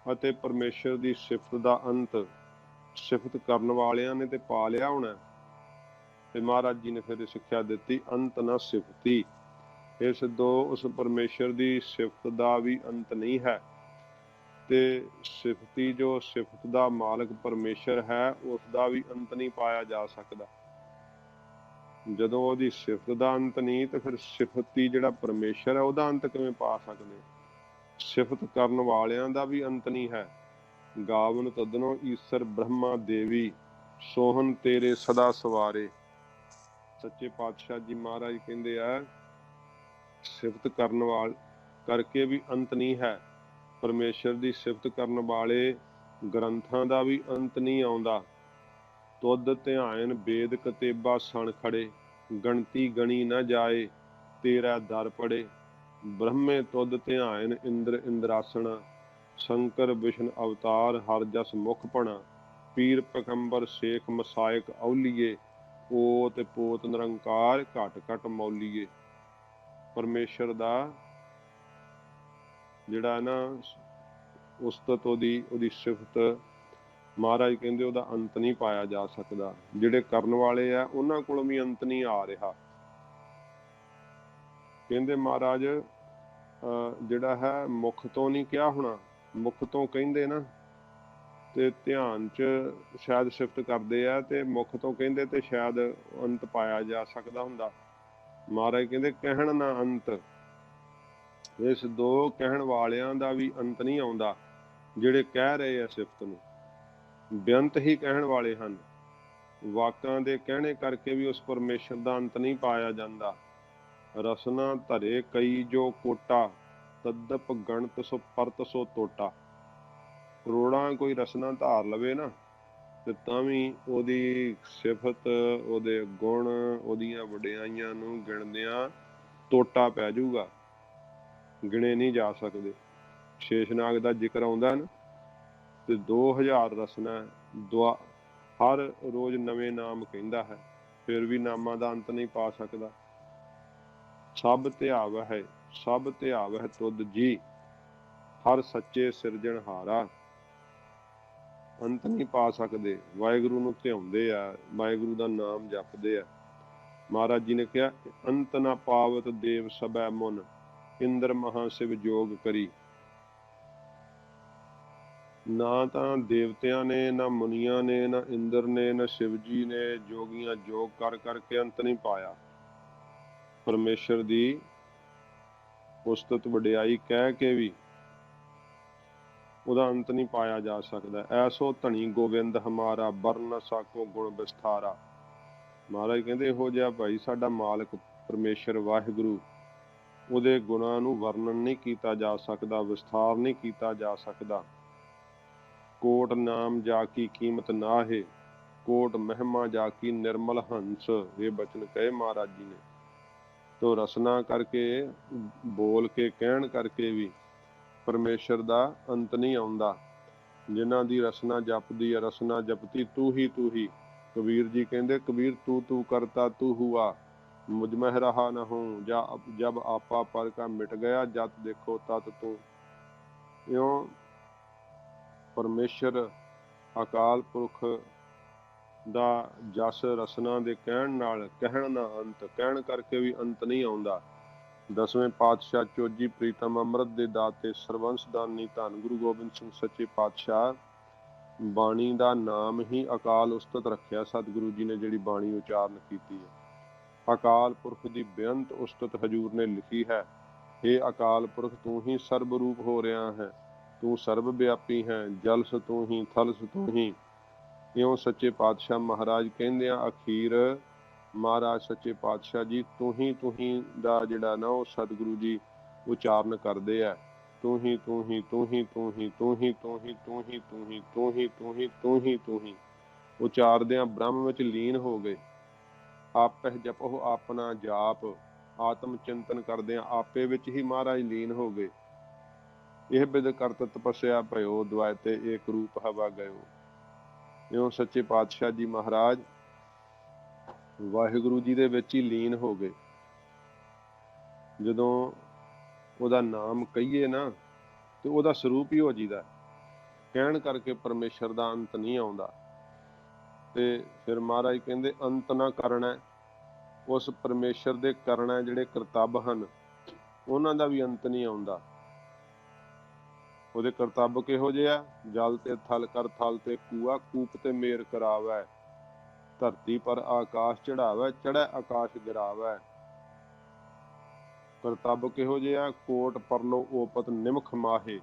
ਅਤੇ ਪਰਮੇਸ਼ਰ ਦੀ ਸਿਫਤ ਦਾ ਅੰਤ ਸਿਫਤ ਕਰਨ ਵਾਲਿਆਂ ਨੇ ਤੇ ਪਾ ਲਿਆ ਹੋਣਾ। ਤੇ ਮਹਾਰਾਜ ਜੀ ਨੇ ਫਿਰ ਸਿੱਖਿਆ ਦਿੱਤੀ, ਅੰਤ ਨਾ ਸਿਫਤੀ। ਇਹ ਸਿੱਧੋ ਉਸ ਪਰਮੇਸ਼ਰ ਦੀ ਸਿਫਤ ਦਾ ਵੀ ਅੰਤ ਨਹੀਂ ਹੈ ਤੇ ਸਿਫਤੀ ਜੋ ਸਿਫਤ ਦਾ ਮਾਲਕ ਪਰਮੇਸ਼ਰ ਹੈ ਉਸ ਦਾ ਵੀ ਅੰਤ ਨਹੀਂ ਪਾਇਆ ਜਾ ਸਕਦਾ। ਜਦੋਂ ਉਹਦੀ ਸਿਫਤ ਦਾ ਅੰਤ ਨਹੀਂ ਤੇ ਫਿਰ ਸਿਫਤੀ ਜਿਹੜਾ ਪਰਮੇਸ਼ਰ ਹੈ ਉਹਦਾ ਅੰਤ ਕਿਵੇਂ ਪਾ ਸਕਦੇ। ਸਿਫਤ ਕਰਨ ਵਾਲਿਆਂ ਦਾ ਵੀ ਅੰਤ ਨਹੀਂ ਹੈ। ਗਾਵਨ ਤਦਨੋ ਈਸਰ ਬ੍ਰਹਮਾ ਦੇਵੀ, ਸੋਹਨ ਤੇਰੇ ਸਦਾ ਸਵਾਰੇ। ਸੱਚੇ ਪਾਤਸ਼ਾਹ ਜੀ ਮਹਾਰਾਜ ਕਹਿੰਦੇ ਆ ਸਿਫਤ ਕਰਨ ਵਾਲ ਕਰਕੇ ਵੀ ਅੰਤ ਨਹੀਂ ਹੈ। ਪਰਮੇਸ਼ਰ ਦੀ ਸਿਫਤ ਕਰਨ ਵਾਲੇ ਗ੍ਰੰਥਾਂ ਦਾ ਵੀ ਅੰਤ ਨਹੀਂ ਆਉਂਦਾ। ਤੁਧ ਧਿਆਨ ਵੇਦ ਕਤੇਬਾ ਸਣ ਖੜੇ, ਗਣਤੀ ਗਣੀ ਨਾ ਜਾਏ ਤੇਰਾ ਦਰ ਪੜੇ। ਬ੍ਰਹਮੇ ਤੁਧ ਧਿਆਨ ਇੰਦਰ ਇੰਦਰਾਸਣਾ, ਸ਼ੰਕਰ ਵਿਸ਼ਨ ਅਵਤਾਰ ਹਰ ਜਸ ਮੁਖ ਭਣਾ। ਪੀਰ ਪਕੰਬਰ ਸੇਖ ਮਸਾਇਕ ਔਲੀਏ, ਪੋਤ ਪੋਤ ਨਿਰੰਕਾਰ ਘਟ ਘਟ ਮੌਲੀਏ। ਪਰਮੇਸ਼ਰ ਦਾ ਜਿਹੜਾ ਨਾ ਉਸਤਤ ਉਹਦੀ ਸਿਫਤ ਮਹਾਰਾਜ ਕਹਿੰਦੇ ਉਹਦਾ ਅੰਤ ਨਹੀਂ ਪਾਇਆ ਜਾ ਸਕਦਾ। ਜਿਹੜੇ ਕਰਨ ਵਾਲੇ ਆ ਉਹਨਾਂ ਕੋਲੋਂ ਵੀ ਅੰਤ ਨਹੀਂ ਆ ਰਿਹਾ। ਕਹਿੰਦੇ ਮਹਾਰਾਜ ਜਿਹੜਾ ਹੈ ਮੁਖ ਤੋਂ ਨਹੀਂ ਕਿਹਾ ਹੋਣਾ, ਮੁਖ ਤੋਂ ਕਹਿੰਦੇ ਨਾ ਤੇ ਧਿਆਨ 'ਚ ਸ਼ਾਇਦ ਸਿਫਤ ਕਰਦੇ ਆ ਤੇ ਮੁਖ ਤੋਂ ਕਹਿੰਦੇ ਤੇ ਸ਼ਾਇਦ ਅੰਤ ਪਾਇਆ ਜਾ ਸਕਦਾ ਹੁੰਦਾ। ਮਹਾਰਾਜ ਕਹਿੰਦੇ ਕਹਿਣ ਨਾ ਅੰਤ। ਇਸ ਦੋ ਕਹਿਣ ਵਾਲਿਆਂ ਦਾ ਵੀ ਅੰਤ ਨਹੀਂ ਆਉਂਦਾ ਜਿਹੜੇ ਕਹਿ ਰਹੇ ਆ ਸਿਫਤ ਨੂੰ। ਬੇਅੰਤ ਹੀ ਕਹਿਣ ਵਾਲੇ ਹਨ। ਵਾਕਾਂ ਦੇ ਕਹਿਣੇ ਕਰਕੇ ਵੀ ਉਸ ਪਰਮੇਸ਼ਰ ਦਾ ਅੰਤ ਨਹੀਂ ਪਾਇਆ ਜਾਂਦਾ। ਰਸਨਾ ਧਰੇ ਕਈ ਜੋ ਕੋਟਾ, ਤਦਪ ਗਣਤ ਸੋ ਪਰਤ ਸੋ ਟੋਟਾ। ਕਰੋੜਾਂ ਕੋਈ ਰਸਨਾ ਧਾਰ ਲਵੇ ਨਾ ਤੇ ਤਾਂ ਵੀ ਉਹਦੀ ਸਿਫਤ, ਉਹਦੇ ਗੁਣ, ਉਹਦੀਆਂ ਵਡਿਆਈਆਂ ਨੂੰ ਗਿਣਦਿਆਂ ਟੋਟਾ ਪੈ ਜਾਊਗਾ, ਗਿਣੇ ਨਹੀਂ ਜਾ ਸਕਦੇ। ਸ਼ੇਸ਼ਨਾਗ ਦਾ ਜ਼ਿਕਰ ਆਉਂਦਾ ਨਾ ਤੇ 2000 ਰਸਨਾ ਹਰ ਰੋਜ਼ ਨਵੇਂ ਨਾਮ ਕਹਿੰਦਾ ਹੈ, ਫਿਰ ਵੀ ਨਾਮਾਂ ਦਾ ਅੰਤ ਨਹੀਂ ਪਾ ਸਕਦਾ। ਸਭ ਧਿਆਵ ਹੈ, ਸਭ ਧਿਆਵ ਹੈ ਤੁਧ ਜੀ, ਹਰ ਸੱਚੇ ਸਿਰਜਣਹਾਰਾ। ਅੰਤ ਨਹੀਂ ਪਾ ਸਕਦੇ। ਵਾਹਿਗੁਰੂ ਨੂੰ ਧਿਆਉਂਦੇ ਆ, ਵਾਹਿਗੁਰੂ ਦਾ ਨਾਮ ਜਪਦੇ ਆ। ਮਹਾਰਾਜ ਜੀ ਨੇ ਕਿਹਾ ਅੰਤ ਨਾ ਪਾਵਤ ਦੇਵ ਸਭੈ ਮੁਨ, ਇੰਦਰ ਮਹਾ ਸ਼ਿਵ ਜੋਗ ਕਰੀ। ना तां देवतियां ने, ना मुनियां ने, ना इंद्र ने, ना शिव जी ने, जोगियां जोग कर करके अंत नहीं पाया। परमेश्वर दी उस्तत वडियाई कह के भी ਉਹਦਾ ਅੰਤ ਨਹੀਂ ਪਾਇਆ ਜਾ ਸਕਦਾ। ਐਸੋ ਧਣੀ ਗੋਬਿੰਦ ਹਮਾਰਾ, ਬਰਨ ਸਾਕੋ ਗੁਣ ਵਿਸਥਾਰਾ। ਮਹਾਰਾਜ ਕਹਿੰਦੇ ਇਹੋ ਜਿਹਾ ਭਾਈ ਸਾਡਾ ਮਾਲਕ ਪਰਮੇਸ਼ਰ ਵਾਹਿਗੁਰੂ, ਉਹਦੇ ਗੁਣਾਂ ਨੂੰ ਵਰਣਨ ਨਹੀਂ ਕੀਤਾ ਜਾ ਸਕਦਾ, ਵਿਸਥਾਰ ਨਹੀਂ ਕੀਤਾ ਜਾ ਸਕਦਾ। ਕੋਟ ਨਾਮ ਜਾ ਕੀ ਕੀਮਤ ਨਾ ਹੈ, ਕੋਟ ਮਹਿਮਾ ਜਾ ਕੀ ਨਿਰਮਲ ਹੰਸ। ਇਹ ਬਚਨ ਕਹੇ ਮਹਾਰਾਜ ਜੀ ਨੇ। ਤੋ ਰਸਨਾ ਕਰਕੇ, ਬੋਲ ਕੇ, ਕਹਿਣ ਕਰਕੇ ਵੀ ਪਰਮੇਸ਼ਰ ਦਾ ਅੰਤ ਨਹੀਂ ਆਉਂਦਾ। ਜਿਨ੍ਹਾਂ ਦੀ ਰਸਨਾ ਜਪਦੀ ਹੈ, ਰਸਨਾ ਜਪਤੀ ਤੂੰ ਹੀ। ਕਬੀਰ ਜੀ ਕਹਿੰਦੇ ਕਬੀਰ ਤੂੰ ਕਰਤਾ ਤੂੰ ਹੁਆ, ਮੁਝ ਮਹਿ ਰਹਾ ਨਾ ਹੂੰ, ਜਬ ਆਪਾ ਪਰ ਕਾ ਮਿਟ ਗਿਆ, ਜਤ ਦੇਖੋ ਤਤ ਤੂੰ। ਇਉਂ ਪਰਮੇਸ਼ਰ ਅਕਾਲ ਪੁਰਖ ਦਾ ਜਸ ਰਸਨਾ ਦੇ ਕਹਿਣ ਨਾਲ, ਕਹਿਣ ਨਾ ਅੰਤ, ਕਹਿਣ ਕਰਕੇ ਵੀ ਅੰਤ ਨਹੀਂ ਆਉਂਦਾ। ਦਸਵੇਂ ਪਾਤਸ਼ਾਹ ਚੋਜੀ ਪ੍ਰੀਤਮ ਅੰਮ੍ਰਿਤ ਦੇ ਦਾਤੇ ਸਰਵੰਸ ਦਾਨੀ ਧੰਨ ਗੁਰੂ ਗੋਬਿੰਦ ਸਿੰਘ ਸੱਚੇ ਪਾਤਸ਼ਾਹ, ਬਾਣੀ ਦਾ ਨਾਮ ਹੀ ਅਕਾਲ ਉਸਤਤ ਰੱਖਿਆ। ਸਤਿਗੁਰੂ ਜੀ ਨੇ ਜਿਹੜੀ ਬਾਣੀ ਉਚਾਰਨ ਕੀਤੀ ਹੈ, ਅਕਾਲ ਪੁਰਖ ਦੀ ਬੇਅੰਤ ਉਸਤਤ ਹਜੂਰ ਨੇ ਲਿਖੀ ਹੈ। ਇਹ ਅਕਾਲ ਪੁਰਖ ਤੂੰ ਹੀ ਸਰਬ ਰੂਪ ਹੋ ਰਿਹਾ ਹੈ, ਤੂੰ ਸਰਬ ਵਿਆਪੀ ਹੈ, ਜਲਸ ਤੂੰ ਹੀ, ਥਲਸ ਤੂੰ ਹੀ। ਇਉਂ ਸੱਚੇ ਪਾਤਸ਼ਾਹ ਮਹਾਰਾਜ ਕਹਿੰਦੇ ਆ ਅਖੀਰ ਮਹਾਰਾਜ ਸੱਚੇ ਪਾਤਸ਼ਾਹ ਜੀ ਤੂੰ ਹੀ ਦਾ ਜਿਹੜਾ ਨਾ ਉਹ ਸਤਿਗੁਰੂ ਜੀ ਉਚਾਰਨ ਕਰਦੇ ਆ। ਤੂੰ ਹੀ ਉਚਾਰਦਿਆਂ ਬ੍ਰਹਮ ਵਿੱਚ ਲੀਨ ਹੋ ਗਏ। ਆਪਹਿ ਜਪਹੁ ਆਪਣਾ ਜਾਪ, ਆਤਮ ਚਿੰਤਨ ਕਰਦਿਆਂ ਆਪੇ ਵਿੱਚ ਹੀ ਮਹਾਰਾਜ ਲੀਨ ਹੋ ਗਏ। ਇਹ ਬਿਦ ਕਰਤ ਤਪੱਸਿਆ ਭਇਓ, ਦੁਆਇਤੇ ਏਕ ਰੂਪ ਹਵਾ ਗਇਓ। ਇਉਂ ਸੱਚੇ ਪਾਤਸ਼ਾਹ ਜੀ ਮਹਾਰਾਜ ਵਾਹਿਗੁਰੂ ਜੀ ਦੇ ਵਿੱਚ ਹੀ ਲੀਨ ਹੋ ਗਏ। ਜਦੋਂ ਉਹਦਾ ਨਾਮ ਕਹੀਏ ਨਾ ਤੇ ਉਹਦਾ ਸਰੂਪ ਹੀ ਹੋ ਜੀਦਾ। ਕਹਿਣ ਕਰਕੇ ਪਰਮੇਸ਼ਰ ਦਾ ਅੰਤ ਨਹੀਂ ਆਉਂਦਾ। ਤੇ ਫਿਰ ਮਹਾਰਾਜ ਕਹਿੰਦੇ ਅੰਤ ਨਾ ਕਰਨਾ, ਉਸ ਪਰਮੇਸ਼ਰ ਦੇ ਕਰਨਾ ਜਿਹੜੇ ਕਰਤੱਵ ਹਨ ਉਹਨਾਂ ਦਾ ਵੀ ਅੰਤ ਨਹੀਂ ਆਉਂਦਾ। ਉਹਦੇ ਕਰਤੱਵ ਕਿਹੋ ਜਿਹੇ ਆ? ਜਲ ਤੇ ਥਲ ਕਰ ਥਲ ਤੇ ਕੂਆ, ਕੂਪ ਤੇ ਮੇਰ ਕਰਾਵੈ, ਧਰਤੀ ਪਰ ਆਕਾਸ਼ ਚੜਾਵੈ, ਚੜ੍ਹੈ ਆਕਾਸ਼ ਗਿਰਾਵੈ। ਕਰਤੱਵ ਕਿਹੋ ਜਿਹੇ ਆ? ਕੋਟ ਪਰਲੋ ਓਪਤ ਨਿਮਖ ਮਾਹੇ,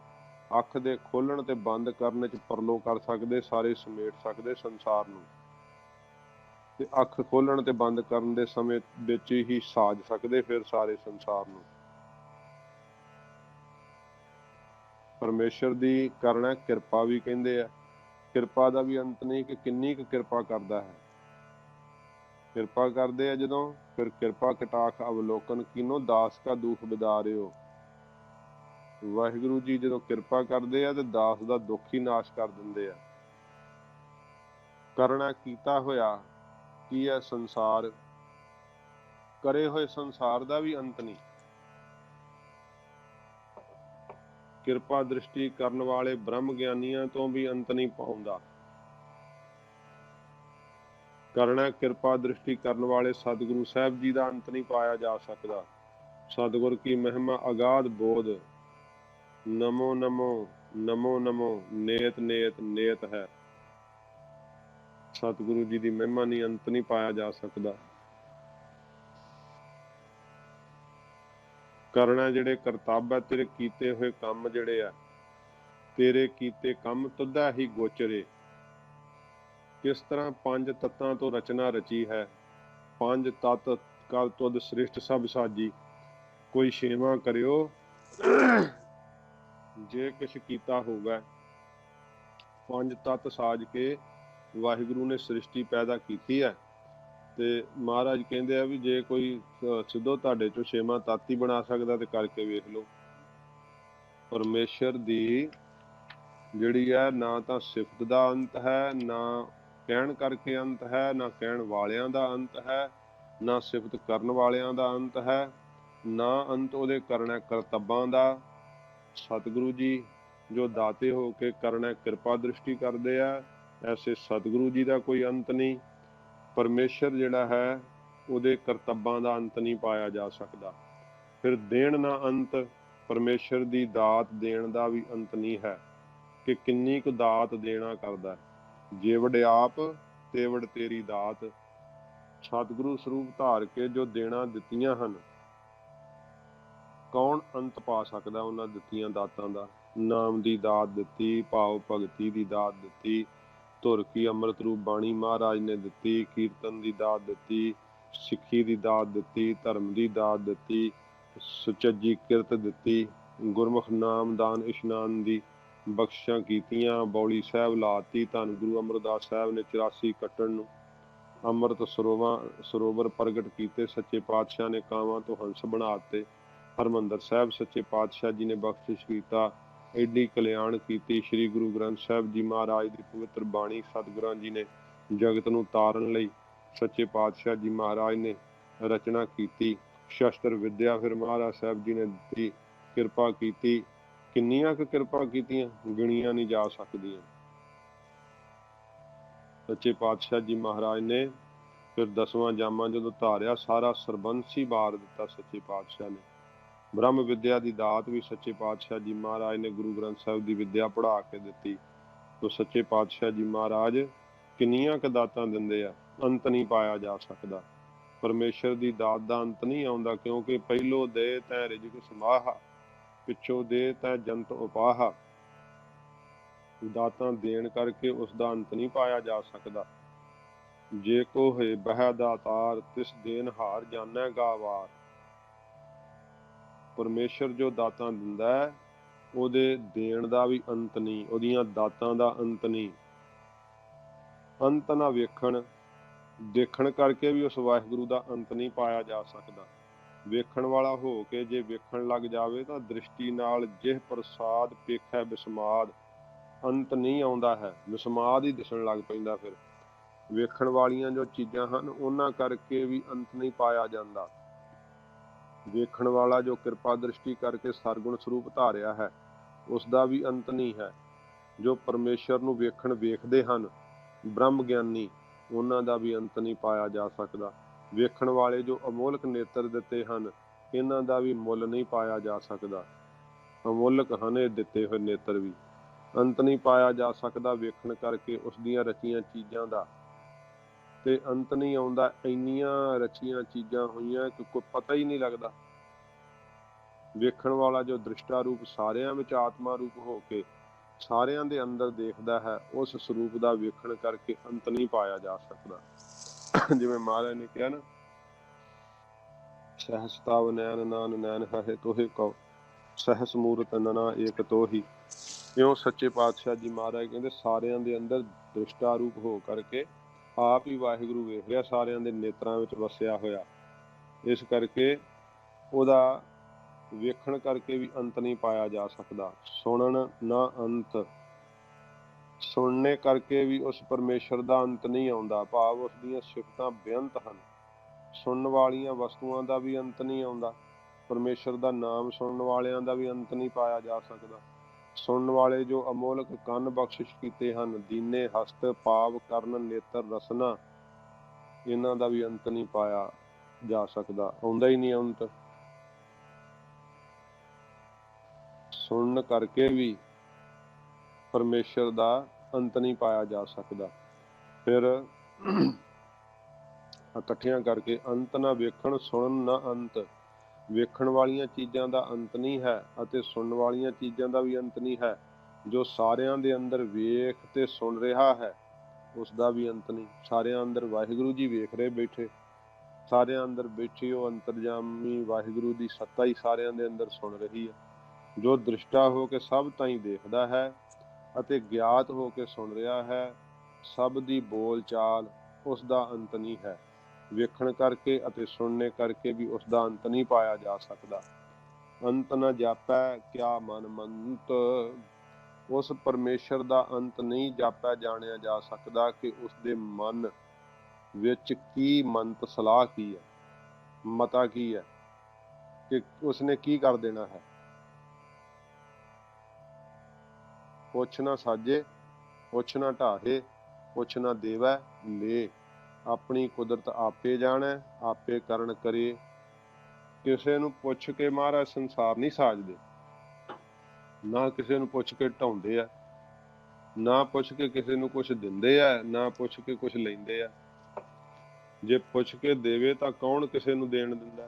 ਅੱਖ ਦੇ ਖੋਲਣ ਤੇ ਬੰਦ ਕਰਨ ਚ ਪਰਲੋ ਕਰ ਸਕਦੇ, ਸਾਰੇ ਸਮੇਟ ਸਕਦੇ ਸੰਸਾਰ ਨੂੰ। ਤੇ ਅੱਖ ਖੋਲਣ ਤੇ ਬੰਦ ਕਰਨ ਦੇ ਸਮੇਂ ਵਿੱਚ ਹੀ ਸਾਜ ਸਕਦੇ ਫਿਰ ਸਾਰੇ ਸੰਸਾਰ ਨੂੰ। ਪਰਮੇਸ਼ਰ ਦੀ ਕਰਨਾ ਕਿਰਪਾ ਵੀ ਕਹਿੰਦੇ ਆ। ਕਿਰਪਾ ਦਾ ਵੀ ਅੰਤ ਨਹੀਂ ਕਿ ਕਿੰਨੀ ਕੁ ਕਿਰਪਾ ਕਰਦਾ ਹੈ। ਕਿਰਪਾ ਕਰਦੇ ਆ ਜਦੋਂ, ਫਿਰ ਕਿਰਪਾ ਕਟਾਖ ਅਵਲੋਕਨ ਕੀਨੋ, ਦਾਸ ਕਾ ਦੁੱਖ ਬਿਦਾਰਿਓ। ਵਾਹਿਗੁਰੂ ਜੀ ਜਦੋਂ ਕਿਰਪਾ ਕਰਦੇ ਆ ਤੇ ਦਾਸ ਦਾ ਦੁੱਖ ਹੀ ਨਾਸ਼ ਕਰ ਦਿੰਦੇ ਆ। ਕਰਨਾ ਕੀਤਾ ਹੋਇਆ ਕੀ ਹੈ ਸੰਸਾਰ, ਕਰੇ ਹੋਏ ਸੰਸਾਰ ਦਾ ਵੀ ਅੰਤ ਨਹੀਂ। ਕਿਰਪਾ ਦ੍ਰਿਸ਼ਟੀ ਕਰਨ ਵਾਲੇ ਬ੍ਰਹਮ ਗਿਆਨੀਆਂ ਤੋਂ ਵੀ ਅੰਤ ਨਹੀਂ ਪਾਉਂਦਾ। ਕਰਨਾ ਕਿਰਪਾ ਦ੍ਰਿਸ਼ਟੀ ਕਰਨ ਵਾਲੇ ਸਤਿਗੁਰੂ ਸਾਹਿਬ ਜੀ ਦਾ ਅੰਤ ਨਹੀਂ ਪਾਇਆ ਜਾ ਸਕਦਾ। ਸਤਿਗੁਰ ਕੀ ਮਹਿਮਾ ਅਗਾਧ ਬੋਧ, ਨਮੋ ਨਮੋ ਨਮੋ ਨਮੋ, ਨੇਤ ਨੇਤ ਨੇਤ ਹੈ। ਸਤਿਗੁਰੂ ਜੀ ਦੀ ਮਹਿਮਾ ਨਹੀਂ, ਅੰਤ ਨਹੀਂ ਪਾਇਆ ਜਾ ਸਕਦਾ। ਕਰਨਾ ਜਿਹੜੇ ਕਰਤੱਵ ਹੈ, ਤੇਰੇ ਕੀਤੇ ਹੋਏ ਕੰਮ ਜਿਹੜੇ ਆ, ਤੇਰੇ ਕੀਤੇ ਕੰਮ ਤੁਧਾ ਹੀ ਗੋਚਰੇ। ਕਿਸ ਤਰ੍ਹਾਂ ਪੰਜ ਤੱਤਾਂ ਤੋਂ ਰਚਨਾ ਰਚੀ ਹੈ, ਪੰਜ ਤੱਤ ਕਲ ਤੁਧ ਸ੍ਰਿਸ਼ਟ ਸਭ ਸਾਜੀ। ਕੋਈ ਛੇਵਾਂ ਕਰਿਓ ਜੇ ਕੁਛ ਕੀਤਾ ਹੋਊਗਾ। ਪੰਜ ਤੱਤ ਸਾਜ ਕੇ ਵਾਹਿਗੁਰੂ ਨੇ ਸ੍ਰਿਸ਼ਟੀ ਪੈਦਾ ਕੀਤੀ ਹੈ। ਤੇ ਮਹਾਰਾਜ ਕਹਿੰਦੇ ਆ ਵੀ ਜੇ ਕੋਈ ਸਿੱਧੋ ਤੁਹਾਡੇ ਚੋਂ ਛੇਵਾਂ ਤੱਤ ਹੀ ਬਣਾ ਸਕਦਾ ਤੇ ਕਰਕੇ ਵੇਖ ਲਓ। ਪਰਮੇਸ਼ਰ ਦੀ ਜਿਹੜੀ ਹੈ ਨਾ ਤਾਂ ਸਿਫਤ ਦਾ ਅੰਤ ਹੈ, ਨਾ ਕਹਿਣ ਕਰਕੇ ਅੰਤ ਹੈ, ਨਾ ਕਹਿਣ ਵਾਲਿਆਂ ਦਾ ਅੰਤ ਹੈ, ਨਾ ਸਿਫਤ ਕਰਨ ਵਾਲਿਆਂ ਦਾ ਅੰਤ ਹੈ, ਨਾ ਅੰਤ ਉਹਦੇ ਕਰਨਾ ਕਰਤੱਬਾਂ ਦਾ। ਸਤਿਗੁਰੂ ਜੀ ਜੋ ਦਾਤੇ ਹੋ ਕੇ ਕਰਨਾ ਕਿਰਪਾ ਦ੍ਰਿਸ਼ਟੀ ਕਰਦੇ ਆ, ਐਸੇ ਸਤਿਗੁਰੂ ਜੀ ਦਾ ਕੋਈ ਅੰਤ ਨਹੀਂ। ਪਰਮੇਸ਼ਰ ਜਿਹੜਾ ਹੈ ਉਹਦੇ ਕਰਤੱਬਾਂ ਦਾ ਅੰਤ ਨਹੀਂ ਪਾਇਆ ਜਾ ਸਕਦਾ। ਫਿਰ ਦੇਣ ਨਾ ਅੰਤ, ਪਰਮੇਸ਼ਰ ਦੀ ਦਾਤ ਦੇਣ ਦਾ ਵੀ ਅੰਤ ਨਹੀਂ ਹੈ। कि किन्नी कु दात देना करदा। जेवड़ आप तेवड़ तेरी दात। सतगुरु स्वरूप धार के जो देना दित्तियां हन, कौन अंत पा सकदा उन्हां दित्तियां दातां दा। नाम दी दात दित्ती, भाव भगती दी दात दित्ती, धुर की अमृत रूप बाणी महाराज ने दित्ती, कीर्तन दी दात दित्ती, सिक्खी दी दात दित्ती, धर्म दी दात दित्ती, सुचज्जी किरत दित्ती, गुरमुख नाम दान इशनान दी बख्शिशां कीतियां, बौली साहब लाती। धन गुरु अमरदास साहब ने 84 कट्टण नूं अमृत सरोवर प्रगट कीते। सच्चे पातशाह ने कावां तो हंस बनाते। हरमंदर साहब सच्चे पातशाह जी ने बख्शिश कीता। एडी कल्याण कीती। श्री गुरु ग्रंथ साहब जी महाराज की पवित्र बाणी सतगुरां जी ने जगत नूं तारन लई सच्चे पातशाह जी महाराज ने रचना कीती। शस्त्र विद्या फिर महाराज साहब जी ने दी, किरपा कीती। किन्नियां क किरपा कीतियां, गिणियां नहीं जा सकदियां। सच्चे पातशाह जी महाराज ने फिर 10वां जामा जदों धारिया, सारा सरबंस ही बार दिता सच्चे पातशाह ने। ब्रह्म विद्या की दात भी सच्चे पातशाह जी महाराज ने गुरु ग्रंथ साहब की विद्या पढ़ा के दी। तो सच्चे पातशाह जी महाराज किन्नियां क दातां दिंदे आ, अंत नहीं पाया जा सकता। परमेश्वर की दात का अंत नहीं आउंदा, क्योंकि पहलो दे तै रिजक समाहा, पिछों दे तै जंत उपाहा। दातां देण करके उसका अंत नहीं पाया जा सकता। जे को है बह दातार, तिस देन हार जानै गावार। परमेश्वर जो दातां दिंदा है, ਉਹਦੇ ਦੇਣ ਦਾ ਵੀ ਅੰਤ ਨਹੀਂ, ਉਹਦੀਆਂ ਦਾਤਾਂ ਦਾ ਅੰਤ ਨਹੀਂ। ਅੰਤ ਨਾ ਵੇਖਣ, ਦੇਖਣ ਕਰਕੇ ਵੀ ਉਸ ਵਾਹਿਗੁਰੂ ਦਾ ਅੰਤ ਨਹੀਂ ਪਾਇਆ ਜਾ ਸਕਦਾ। ਵੇਖਣ ਵਾਲਾ ਹੋ ਕੇ ਜੇ ਵੇਖਣ ਲੱਗ ਜਾਵੇ ਤਾਂ ਦ੍ਰਿਸ਼ਟੀ ਨਾਲ ਜਿਹ ਪ੍ਰਸਾਦ ਪੇਖੈ ਵਿਸਮਾਦ, ਅੰਤ ਨਹੀਂ ਆਉਂਦਾ ਹੈ, ਵਿਸਮਾਦ ਹੀ ਦਿਸਣ ਲੱਗ ਪੈਂਦਾ। ਫਿਰ ਵੇਖਣ ਵਾਲੀਆਂ ਜੋ ਚੀਜ਼ਾਂ ਹਨ ਉਹਨਾਂ ਕਰਕੇ ਵੀ ਅੰਤ ਨਹੀਂ ਪਾਇਆ ਜਾਂਦਾ। ਵੇਖਣ ਵਾਲਾ ਜੋ ਕਿਰਪਾ ਦ੍ਰਿਸ਼ਟੀ ਕਰਕੇ ਸਰਗੁਣ ਸਰੂਪ ਧਾਰਿਆ ਹੈ, ਉਸ ਦਾ ਵੀ ਅੰਤ ਨਹੀਂ ਹੈ। ਜੋ ਪਰਮੇਸ਼ਰ ਨੂੰ ਵੇਖਦੇ ਹਨ ਬ੍ਰਹਮ ਗਿਆਨੀ, ਉਹਨਾਂ ਦਾ ਵੀ ਅੰਤ ਨਹੀਂ ਪਾਇਆ ਜਾ ਸਕਦਾ। ਵੇਖਣ ਵਾਲੇ ਜੋ ਅਮੋਲਕ ਨੇਤਰ ਦਿੱਤੇ ਹਨ, ਇਹਨਾਂ ਦਾ ਵੀ ਮੁੱਲ ਨਹੀਂ ਪਾਇਆ ਜਾ ਸਕਦਾ। ਅਮੋਲਕ ਹਨ ਇਹ ਦਿੱਤੇ ਹੋਏ ਨੇਤਰ ਵੀ। ਅੰਤ ਨਹੀਂ ਪਾਇਆ ਜਾ ਸਕਦਾ ਵੇਖਣ ਕਰਕੇ ਉਸ ਦੀਆਂ ਰਚੀਆਂ ਚੀਜ਼ਾਂ ਦਾ, ਤੇ ਅੰਤ ਨਹੀਂ ਆਉਂਦਾ। ਇੰਨੀਆਂ ਰਚੀਆਂ ਚੀਜ਼ਾਂ ਹੋਈਆਂ ਕਿ ਕੋਈ ਪਤਾ ਹੀ ਨਹੀਂ ਲੱਗਦਾ। ਵੇਖਣ ਵਾਲਾ ਜੋ ਦ੍ਰਿਸ਼ਟਾ ਰੂਪ ਸਾਰਿਆਂ ਵਿੱਚ ਆਤਮਾ ਰੂਪ ਹੋ ਕੇ ਸਾਰਿਆਂ ਦੇ ਅੰਦਰ ਦੇਖਦਾ ਹੈ, ਉਸ ਸਰੂਪ ਦਾ ਵੇਖਣ ਕਰਕੇ ਅੰਤ ਨਹੀਂ ਪਾਇਆ ਜਾ ਸਕਦਾ। ਜਿਵੇਂ ਮਹਾਰਾਜ ਨੇ ਕਿਹਾ ਨਾ, ਸਹਸ ਤਵ ਨੈਣ ਨਾਨ ਨੈਣ ਹੈ ਤੋਹਿ ਕਉ, ਸਹਸ ਮੂਰਤ ਨਨਾ ਏਕ ਤੋਹੀ। ਇਉਂ ਸੱਚੇ ਪਾਤਸ਼ਾਹ ਜੀ ਮਹਾਰਾਜ ਕਹਿੰਦੇ ਸਾਰਿਆਂ ਦੇ ਅੰਦਰ ਦ੍ਰਿਸ਼ਟਾ ਰੂਪ ਹੋ ਕਰਕੇ ਆਪ ਹੀ ਵਾਹਿਗੁਰੂ ਵੇਖ ਰਿਹਾ, ਸਾਰਿਆਂ ਦੇ ਨੇਤਰਾਂ ਵਿੱਚ ਵਸਿਆ ਹੋਇਆ। ਇਸ ਕਰਕੇ ਉਹਦਾ ਵੇਖਣ ਕਰਕੇ ਵੀ ਅੰਤ ਨਹੀਂ ਪਾਇਆ ਜਾ ਸਕਦਾ। ਸੁਣਨ ਨਾ ਅੰਤ, ਸੁਣਨੇ ਕਰਕੇ ਵੀ ਉਸ ਪਰਮੇਸ਼ਰ ਦਾ ਅੰਤ ਨਹੀਂ ਆਉਂਦਾ, ਭਾਵ ਉਸ ਦੀਆਂ ਸਿਫਤਾਂ ਬੇਅੰਤ ਹਨ। ਸੁਣਨ ਵਾਲੀਆਂ ਵਸਤੂਆਂ ਦਾ ਵੀ ਅੰਤ ਨਹੀਂ ਆਉਂਦਾ। ਪਰਮੇਸ਼ਰ ਦਾ ਨਾਮ ਸੁਣਨ ਵਾਲਿਆਂ ਦਾ ਵੀ ਅੰਤ ਨਹੀਂ ਪਾਇਆ ਜਾ ਸਕਦਾ। ਸੁਣਨ ਵਾਲੇ ਜੋ ਅਮੋਲਕ ਕੰਨ ਬਖਸ਼ਿਸ਼ ਕੀਤੇ ਹਨ, ਦੀਨੇ ਹਸਤ ਪਾਵ ਕਰਨ ਨੇਤਰ ਰਸਨਾ, ਇਹਨਾਂ ਦਾ ਵੀ ਅੰਤ ਨਹੀਂ ਪਾਇਆ ਜਾ ਸਕਦਾ, ਆਉਂਦਾ ਹੀ ਨਹੀਂ ਅੰਤ। ਸੁਣਨ ਕਰਕੇ ਵੀ ਪਰਮੇਸ਼ਰ ਦਾ ਅੰਤ ਨਹੀਂ ਪਾਇਆ ਜਾ ਸਕਦਾ। ਫਿਰ ਇਕੱਠਿਆਂ ਕਰਕੇ ਅੰਤ ਨਾ ਵੇਖਣ, ਸੁਣਨ ਨਾ ਅੰਤ। ਵੇਖਣ ਵਾਲੀਆਂ ਚੀਜ਼ਾਂ ਦਾ ਅੰਤ ਨਹੀਂ ਹੈ ਅਤੇ ਸੁਣਨ ਵਾਲੀਆਂ ਚੀਜ਼ਾਂ ਦਾ ਵੀ ਅੰਤ ਨਹੀਂ ਹੈ। ਜੋ ਸਾਰਿਆਂ ਦੇ ਅੰਦਰ ਵੇਖ ਤੇ ਸੁਣ ਰਿਹਾ ਹੈ, ਉਸ ਦਾ ਵੀ ਅੰਤ ਨਹੀਂ। ਸਾਰਿਆਂ ਅੰਦਰ ਵਾਹਿਗੁਰੂ ਜੀ ਵੇਖ ਰਹੇ ਬੈਠੇ, ਸਾਰਿਆਂ ਅੰਦਰ ਬੈਠੀ ਉਹ ਅੰਤਰਜਾਮੀ ਵਾਹਿਗੁਰੂ ਦੀ ਸੱਤਾ ਹੀ ਸਾਰਿਆਂ ਦੇ ਅੰਦਰ ਸੁਣ ਰਹੀ ਹੈ। ਜੋ ਦ੍ਰਿਸ਼ਟਾ ਹੋ ਕੇ ਸਭ ਤਾਈਂ ਦੇਖਦਾ ਹੈ ਅਤੇ ਗਿਆਤ ਹੋ ਕੇ ਸੁਣ ਰਿਹਾ ਹੈ, ਸਭ ਦੀ ਬੋਲ ਚਾਲ, ਉਸ ਦਾ ਅੰਤ ਨਹੀਂ ਹੈ। ਵੇਖਣ ਕਰਕੇ ਅਤੇ ਸੁਣਨੇ ਕਰਕੇ ਵੀ ਉਸ ਦਾ ਅੰਤ ਨਹੀਂ ਪਾਇਆ ਜਾ ਸਕਦਾ। ਅੰਤ ਨ ਜਾਪੈ ਕਿਆ ਮਨ ਮੰਤ, ਉਸ ਪਰਮੇਸ਼ਰ ਦਾ ਅੰਤ ਨਹੀਂ ਜਾਪਿਆ ਜਾਣਿਆ ਜਾ ਸਕਦਾ ਕਿ ਉਸਦੇ ਮਨ ਵਿੱਚ ਕੀ ਮੰਤ ਸਲਾਹ ਕੀ ਹੈ, ਮਤਾ ਕੀ ਹੈ, ਕਿ ਉਸਨੇ ਕੀ ਕਰ ਦੇਣਾ ਹੈ। ਪੁੱਛ ਨਾ ਸਾਜੇ, ਪੁੱਛ ਨਾ ਢਾਹੇ, ਪੁੱਛ ਨਾ ਦੇਵੈ ਲੇ। ਆਪਣੀ ਕੁਦਰਤ ਆਪੇ ਜਾਣੈ, ਆਪੇ ਕਰਨ ਕਰੇ। ਕਿਸੇ ਨੂੰ ਪੁੱਛ ਕੇ ਮਹਾਰਾਜ ਸੰਸਾਰ ਨਹੀਂ ਸਾਜਦੇ, ਨਾ ਕਿਸੇ ਨੂੰ ਪੁੱਛ ਕੇ ਢਾਉਂਦੇ ਆ। ना पुछ के किसी नूं कुछ दिंदे आ, ना पुछ के कुछ लैंदे आ। जे पुछ के देवे तां कौन किसी नूं देण दिंदा?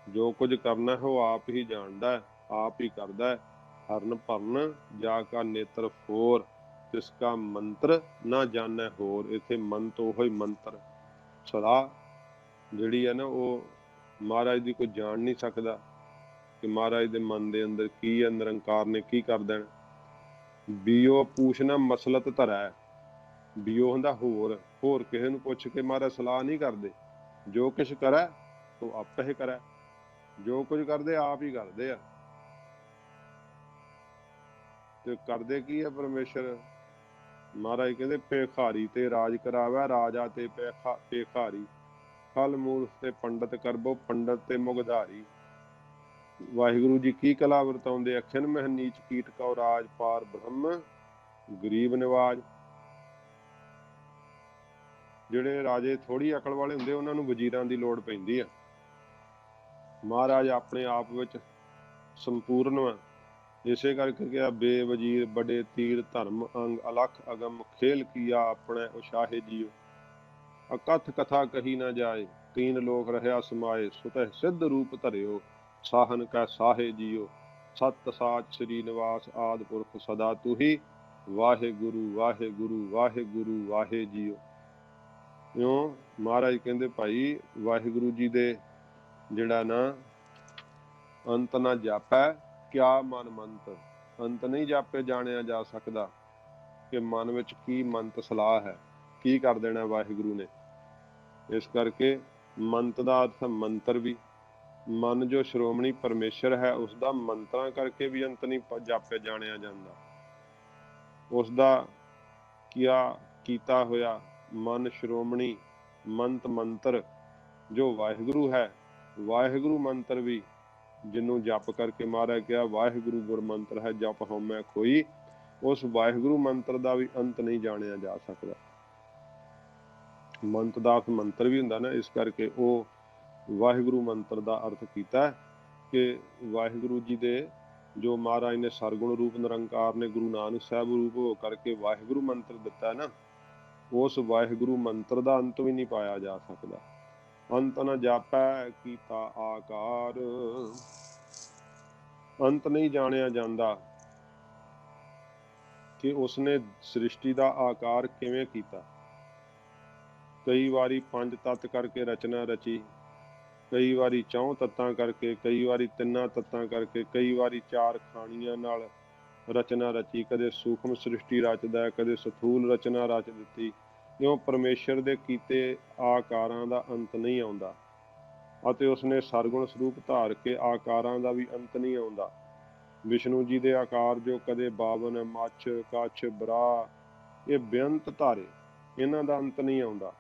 जो कुछ करना है वो आप ही जानदा है, आप ही करदा है। हरन भरन जाका नेत्र फोर, तिसका मंत्र ना जाने होर। इत्थे मंत ओही मंत्र सलाह जिहड़ी है ना वो महाराज दी कोई जान नहीं सकदा कि महाराज दे मन दे अंदर की है, निरंकार ने की कर देना। बीओ पूछना मसलत धरै, बीओ हुंदा होर, होर किसे नूं पुछ के महाराज सलाह नहीं करदे। जो कुछ करै तो आपे ही करै, जो कुछ करदे आप ही करदे आ। ते करदे की है परमेश्वर? महाराज कहते पेखारी ते राज करावै, राजा ते पेखारी। फल मूल ते पंडित करबो, पंडित ते मुगधारी। वाहिगुरु जी की कला वरताउंदे, अखिन मह नीच कीट कौ राज, पार ब्रह्म गरीब निवाज। ਜਿਹੜੇ ਰਾਜੇ ਥੋੜੀ ਅਕਲ ਵਾਲੇ ਹੁੰਦੇ ਉਹਨਾਂ ਨੂੰ ਵਜ਼ੀਰਾਂ ਦੀ ਲੋੜ ਪੈਂਦੀ ਆ। ਮਹਾਰਾਜ ਆਪਣੇ ਆਪ ਵਿੱਚ ਸੰਪੂਰਨ ਵਾ, ਇਸੇ ਕਰਕੇ ਕਿਹਾ ਬੇਵਜ਼ੀਰ ਬੜੇ ਤੀਰ ਧਰਮ ਅੰਗ ਅਲਖ ਅਗਮ ਖੇਲ ਕੀਆ ਆਪਣੇ ਉਸ਼ਾਹੇ ਜੀਓ। ਅਕਥ ਕਥਾ ਕਹੀ ਨਾ ਜਾਏ, ਤੀਨ ਲੋਕ ਰਹਿਆ ਸਮਾਏ, ਸੁਤਹਿ ਸਿੱਧ ਰੂਪ ਧਰਿਓ, ਸਾਹਨ ਕੈ ਸਾਹੇ ਜੀਓ। ਸਤ ਸਾਚ ਸ੍ਰੀ ਨਿਵਾਸ ਆਦ ਪੁਰਖ ਸਦਾ ਤੁਹੀ, ਵਾਹਿਗੁਰੂ ਵਾਹਿਗੁਰੂ ਵਾਹਿਗੁਰੂ ਵਾਹੇ ਜੀਓ। ਇਉਂ ਮਹਾਰਾਜ ਕਹਿੰਦੇ ਭਾਈ ਵਾਹਿਗੁਰੂ ਜੀ ਦੇ ਜਿਹੜਾ ਨਾ ਅੰਤ ਨਾ ਜਾਪੈ, ਕਿਆ ਮਨ ਮੰਤ। ਅੰਤ ਨਹੀਂ ਜਾਪੇ ਜਾਣਿਆ ਜਾ ਸਕਦਾ ਕਿ ਮਨ ਵਿੱਚ ਕੀ ਮੰਤ ਸਲਾਹ ਹੈ, ਕੀ ਕਰ ਦੇਣਾ ਵਾਹਿਗੁਰੂ ਨੇ। ਇਸ ਕਰਕੇ ਮੰਤ ਦਾ ਅਰਥ ਮੰਤਰ ਵੀ। ਮਨ ਜੋ ਸ਼੍ਰੋਮਣੀ ਪਰਮੇਸ਼ਰ ਹੈ ਉਸ ਦਾ ਮੰਤਰਾਂ ਕਰਕੇ ਵੀ ਅੰਤ ਨਹੀਂ ਜਾਪਿਆ ਜਾਣਿਆ ਜਾਂਦਾ। ਉਸ ਦਾ ਕਿਆ ਕੀਤਾ ਹੋਇਆ ਮਨ ਸ਼੍ਰੋਮਣੀ ਮੰਤ ਮੰਤਰ ਜੋ ਵਾਹਿਗੁਰੂ ਹੈ, ਵਾਹਿਗੁਰੂ ਮੰਤਰ ਵੀ ਜਿਹਨੂੰ ਜਪ ਕਰਕੇ ਮਹਾਰਾਜ ਕਿਹਾ ਵਾਹਿਗੁਰੂ ਗੁਰ ਮੰਤਰ ਹੈ ਜਪ ਹਉਮੈ ਕੋਈ। ਉਸ ਵਾਹਿਗੁਰੂ ਮੰਤਰ ਦਾ ਵੀ ਅੰਤ ਨਹੀਂ ਜਾਣਿਆ ਜਾ ਸਕਦਾ। ਮੰਤ ਦਾ ਅਰਥ ਮੰਤਰ ਵੀ ਹੁੰਦਾ ਨਾ, ਇਸ ਕਰਕੇ ਉਹ ਵਾਹਿਗੁਰੂ ਮੰਤਰ ਦਾ ਅਰਥ ਕੀਤਾ ਕਿ ਵਾਹਿਗੁਰੂ ਜੀ ਦੇ ਜੋ ਮਹਾਰਾਜ ਨੇ ਸਰਗੁਣ ਰੂਪ ਨਿਰੰਕਾਰ ਨੇ ਗੁਰੂ ਨਾਨਕ ਸਾਹਿਬ ਰੂਪ ਹੋ ਕਰਕੇ ਵਾਹਿਗੁਰੂ ਮੰਤਰ ਦਿੱਤਾ ਨਾ, ਉਸ ਵਾਹਿਗੁਰੂ ਮੰਤਰ ਦਾ ਅੰਤ ਵੀ ਨਹੀਂ ਪਾਇਆ ਜਾ ਸਕਦਾ। ਅੰਤ ਨ ਜਾਪੈ ਕੀਤਾ ਆਕਾਰ, ਅੰਤ ਨਹੀਂ ਜਾਣਿਆ ਜਾਂਦਾ ਕਿ ਉਸਨੇ ਸ੍ਰਿਸ਼ਟੀ ਦਾ ਆਕਾਰ ਕਿਵੇਂ ਕੀਤਾ। ਕਈ ਵਾਰੀ 5 ਤੱਤ ਕਰਕੇ ਰਚਨਾ ਰਚੀ, ਕਈ ਵਾਰੀ 4 ਤੱਤਾਂ ਕਰਕੇ, ਕਈ ਵਾਰੀ 3 ਤੱਤਾਂ ਕਰਕੇ, ਕਈ ਵਾਰੀ 4 ਖਾਣੀਆਂ ਨਾਲ ਰਚਨਾ ਰਚੀ। ਕਦੇ ਸੂਖਮ ਸ੍ਰਿਸ਼ਟੀ ਰਚਦਾ, ਕਦੇ ਸਥੂਲ ਰਚਨਾ ਰਚ ਦਿੱਤੀ। ਕਿਉਂ? ਪਰਮੇਸ਼ਰ ਦੇ ਕੀਤੇ ਆਕਾਰਾਂ ਦਾ ਅੰਤ ਨਹੀਂ ਆਉਂਦਾ ਅਤੇ ਉਸਨੇ ਸਰਗੁਣ ਸਰੂਪ ਧਾਰ ਕੇ ਆਕਾਰਾਂ ਦਾ ਵੀ ਅੰਤ ਨਹੀਂ ਆਉਂਦਾ। ਵਿਸ਼ਨੂੰ ਜੀ ਦੇ ਆਕਾਰ ਜੋ ਕਦੇ 52 ਮੱਛ ਕੱਛ ਬਰਾ, ਇਹ ਬੇਅੰਤ ਧਾਰੇ, ਇਹਨਾਂ ਦਾ ਅੰਤ ਨਹੀਂ ਆਉਂਦਾ।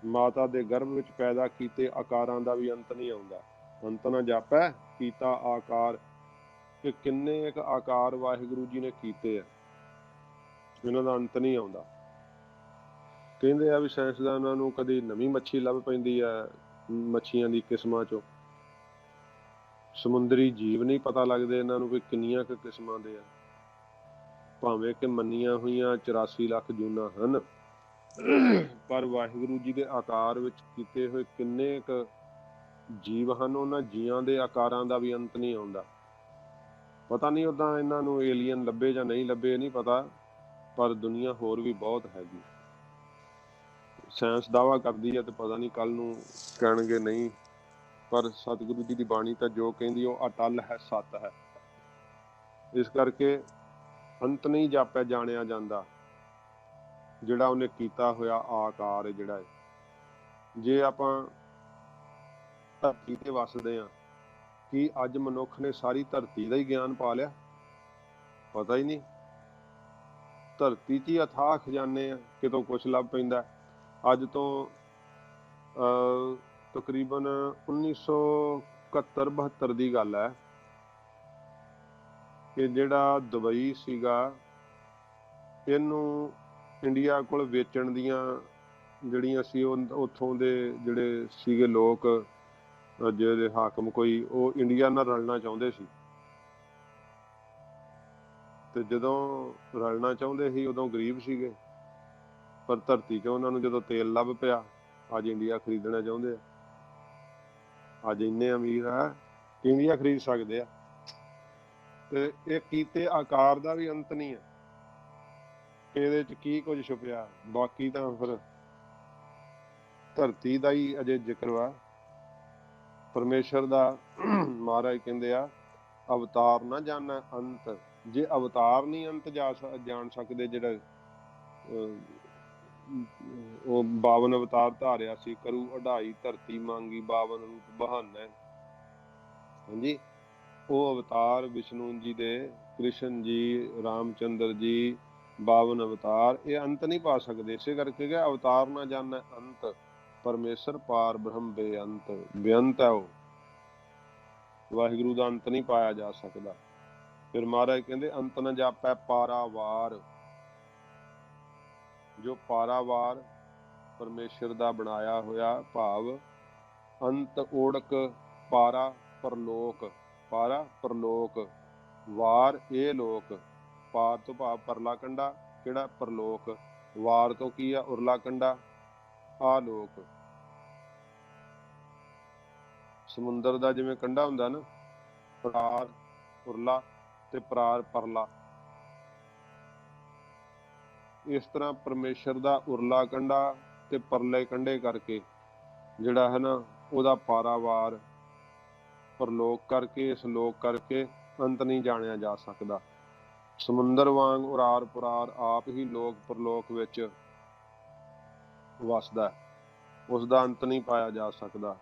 ਮਾਤਾ ਦੇ ਗਰਭ ਵਿੱਚ ਪੈਦਾ ਕੀਤੇ ਆਕਾਰਾਂ ਦਾ ਵੀ ਅੰਤ ਨਹੀਂ ਆਉਂਦਾ। ਅੰਤ ਨਾ ਜਾਪੈ ਕੀਤਾ ਆਕਾਰ, ਕਿ ਕਿੰਨੇ ਇੱਕ ਆਕਾਰ ਵਾਹਿਗੁਰੂ ਜੀ ਨੇ ਕੀਤੇ ਆ, ਇਹਨਾਂ ਦਾ ਅੰਤ ਨਹੀਂ ਆਉਂਦਾ। ਕਹਿੰਦੇ ਆ ਵੀ ਸਾਇੰਸਦਾਨਾਂ ਨੂੰ ਕਦੀ ਨਵੀਂ ਮੱਛੀ ਲੱਭ ਪੈਂਦੀ ਆ ਮੱਛੀਆਂ ਦੀ ਕਿਸਮਾਂ ਚੋਂ, ਸਮੁੰਦਰੀ ਜੀਵ ਨਹੀਂ ਪਤਾ ਲੱਗਦੇ ਇਹਨਾਂ ਨੂੰ ਵੀ ਕਿੰਨੀਆਂ ਕੁ ਕਿਸਮਾਂ ਦੇ ਆ, ਭਾਵੇਂ ਕਿ ਮੰਨੀਆਂ ਹੋਈਆਂ 84 ਲੱਖ ਜੂਨਾਂ ਹਨ, ਪਰ ਵਾਹਿਗੁਰੂ ਜੀ ਦੇ ਆਕਾਰ ਵਿੱਚ ਕੀਤੇ ਹੋਏ ਕਿੰਨੇ ਕੁ ਜੀਵ ਹਨ, ਉਹਨਾਂ ਜੀਆਂ ਦੇ ਆਕਾਰਾਂ ਦਾ ਵੀ ਅੰਤ ਨਹੀਂ ਆਉਂਦਾ। ਪਤਾ ਨਹੀਂ ਉੱਦਾਂ ਇਹਨਾਂ ਨੂੰ ਏਲੀਅਨ ਲੱਭੇ ਜਾਂ ਨਹੀਂ ਲੱਭੇ ਨਹੀਂ ਪਤਾ, ਪਰ ਦੁਨੀਆ ਹੋਰ ਵੀ ਬਹੁਤ ਹੈਗੀ। ਸਾਇੰਸ ਦਾਅਵਾ ਕਰਦੀ ਹੈ ਤੇ ਪਤਾ ਨਹੀਂ ਕੱਲ ਨੂੰ ਕਹਿਣਗੇ ਨਹੀਂ, ਪਰ ਸਤਿਗੁਰੂ ਜੀ ਦੀ ਬਾਣੀ ਤਾਂ ਜੋ ਕਹਿੰਦੀ ਉਹ ਅਟੱਲ ਹੈ, ਸੱਤ ਹੈ। ਇਸ ਕਰਕੇ ਅੰਤ ਨਹੀਂ ਜਾਪਿਆ ਜਾਣਿਆ ਜਾਂਦਾ ਜਿਹੜਾ ਉਹਨੇ ਕੀਤਾ ਹੋਇਆ ਆਕਾਰ ਜਿਹੜਾ ਹੈ। ਜੇ ਆਪਾਂ ਧਰਤੀ ਤੇ ਵਸਦੇ ਹਾਂ, ਕੀ ਅੱਜ ਮਨੁੱਖ ਨੇ ਸਾਰੀ ਧਰਤੀ ਦਾ ਹੀ ਗਿਆਨ ਪਾ ਲਿਆ? ਪਤਾ ਹੀ ਨਹੀਂ। ਧਰਤੀ 'ਚ ਹੀ ਅਥਾਹ ਖਜ਼ਾਨੇ ਆ, ਕਿਤੋਂ ਕੁਛ ਲੱਭ ਪੈਂਦਾ। ਅੱਜ ਤੋਂ ਤਕਰੀਬਨ 1971-72 ਦੀ ਗੱਲ ਹੈ ਕਿ ਜਿਹੜਾ ਦੁਬਈ ਸੀਗਾ, ਇਹਨੂੰ ਇੰਡੀਆ ਕੋਲ ਵੇਚਣ ਦੀਆਂ ਜਿਹੜੀਆਂ ਸੀ ਉੱਥੋਂ ਦੇ ਜਿਹੜੇ ਸੀਗੇ ਲੋਕ, ਜਿਹੜੇ ਹਾਕਮ ਕੋਈ, ਉਹ ਇੰਡੀਆ ਨਾਲ ਰਲਣਾ ਚਾਹੁੰਦੇ ਸੀ ਤੇ ਜਦੋਂ ਰਲਣਾ ਚਾਹੁੰਦੇ ਸੀ ਉਦੋਂ ਗਰੀਬ ਸੀਗੇ, ਪਰ ਧਰਤੀ 'ਚ ਉਹਨਾਂ ਨੂੰ ਜਦੋਂ ਤੇਲ ਲੱਭ ਪਿਆ, ਅੱਜ ਇੰਡੀਆ ਖਰੀਦਣਾ ਚਾਹੁੰਦੇ ਆ। ਅੱਜ ਇੰਨੇ ਅਮੀਰ ਆ ਕਿ ਇੰਡੀਆ ਖਰੀਦ ਸਕਦੇ ਆ। ਤੇ ਇਹ ਕੀਤੇ ਆਕਾਰ ਦਾ ਵੀ ਅੰਤ ਨਹੀਂ ਹੈ, ਇਹਦੇ 'ਚ ਕੀ ਕੁਝ ਛੁਪਿਆ। ਬਾਕੀ ਤਾਂ ਫਿਰ ਧਰਤੀ ਦਾ ਹੀ ਅਜੇ ਜ਼ਿਕਰ ਵਾ। ਪਰਮੇਸ਼ਰ ਦਾ ਮਹਾਰਾਜ ਕਹਿੰਦੇ ਆ, ਅਵਤਾਰ ਨਾ ਜਾਣਾ ਅੰਤ। ਜੇ ਅਵਤਾਰ ਨਹੀਂ ਅੰਤ ਜਾਣ ਸਕਦੇ, ਜਿਹੜਾ ਉਹ 52 ਅਵਤਾਰ ਧਾਰਿਆ ਸੀ, ਕਰੂ ਅਢਾਈ ਧਰਤੀ ਮੰਗੀ 52 ਰੂਪ ਬਹਾਨਾ। ਹਾਂਜੀ, ਉਹ ਅਵਤਾਰ ਵਿਸ਼ਨੂੰ ਜੀ ਦੇ, ਕ੍ਰਿਸ਼ਨ ਜੀ, ਰਾਮਚੰਦਰ ਜੀ, 52 ਅਵਤਾਰ, ਇਹ ਅੰਤ ਨਹੀਂ ਪਾ ਸਕਦੇ। ਇਸੇ ਕਰਕੇ ਕਿ ਅਵਤਾਰ ਨਾ ਜਾਣਾ ਅੰਤ, ਪਰਮੇਸ਼ਰ ਪਾਰ ਬ੍ਰਹਮ ਬੇਅੰਤ। ਬੇਅੰਤ ਹੈ ਉਹ, ਵਾਹਿਗੁਰੂ ਦਾ ਅੰਤ ਨਹੀਂ ਪਾਇਆ ਜਾ ਸਕਦਾ। ਫਿਰ ਮਹਾਰਾਜ ਕਹਿੰਦੇ ਅੰਤ ਨ ਜਾਪੈ ਪਾਰਾਵਾਰ। ਜੋ ਪਾਰਾਵਾਰ ਪਰਮੇਸ਼ਰ ਦਾ ਬਣਾਇਆ ਹੋਇਆ, ਭਾਵ ਅੰਤ ਓੜਕ, ਪਾਰਾ ਪਰਲੋਕ, ਪਾਰਾ ਪਰਲੋਕ, ਵਾਰ ਇਹ ਲੋਕ। ਪਾਰ ਤੋਂ ਭਾਵ ਪਰਲਾ ਕੰਡਾ, ਕਿਹੜਾ ਪਰਲੋਕ। ਵਾਰ ਤੋਂ ਕੀ ਆ, ਉਰਲਾ ਕੰਡਾ, ਆ ਲੋਕ। ਸਮੁੰਦਰ ਦਾ ਜਿਵੇਂ ਕੰਡਾ ਹੁੰਦਾ ਨਾ, ਪਰਾਰ ਉਰਲਾ ਤੇ ਪਰਾਰ ਪਰਲਾ, ਇਸ ਤਰ੍ਹਾਂ ਪਰਮੇਸ਼ਰ ਦਾ ਉਰਲਾ ਕੰਡਾ ਤੇ ਪਰਲੇ ਕੰਡੇ ਕਰਕੇ ਜਿਹੜਾ ਹੈ ਨਾ, ਉਹਦਾ ਪਾਰਾਵਾਰ ਪਰਲੋਕ ਕਰਕੇ, ਇਸ ਲੋਕ ਕਰਕੇ ਅੰਤ ਨਹੀਂ ਜਾਣਿਆ ਜਾ ਸਕਦਾ। ਸਮੁੰਦਰ ਵਾਂਗ ਉਰਾਰ ਪੁਰਾਰ ਆਪ ਹੀ ਲੋਕ ਪਰਲੋਕ ਵਿੱਚ ਵਸਦਾ, ਉਸ ਦਾ ਅੰਤ ਨਹੀਂ ਪਾਇਆ ਜਾ ਸਕਦਾ।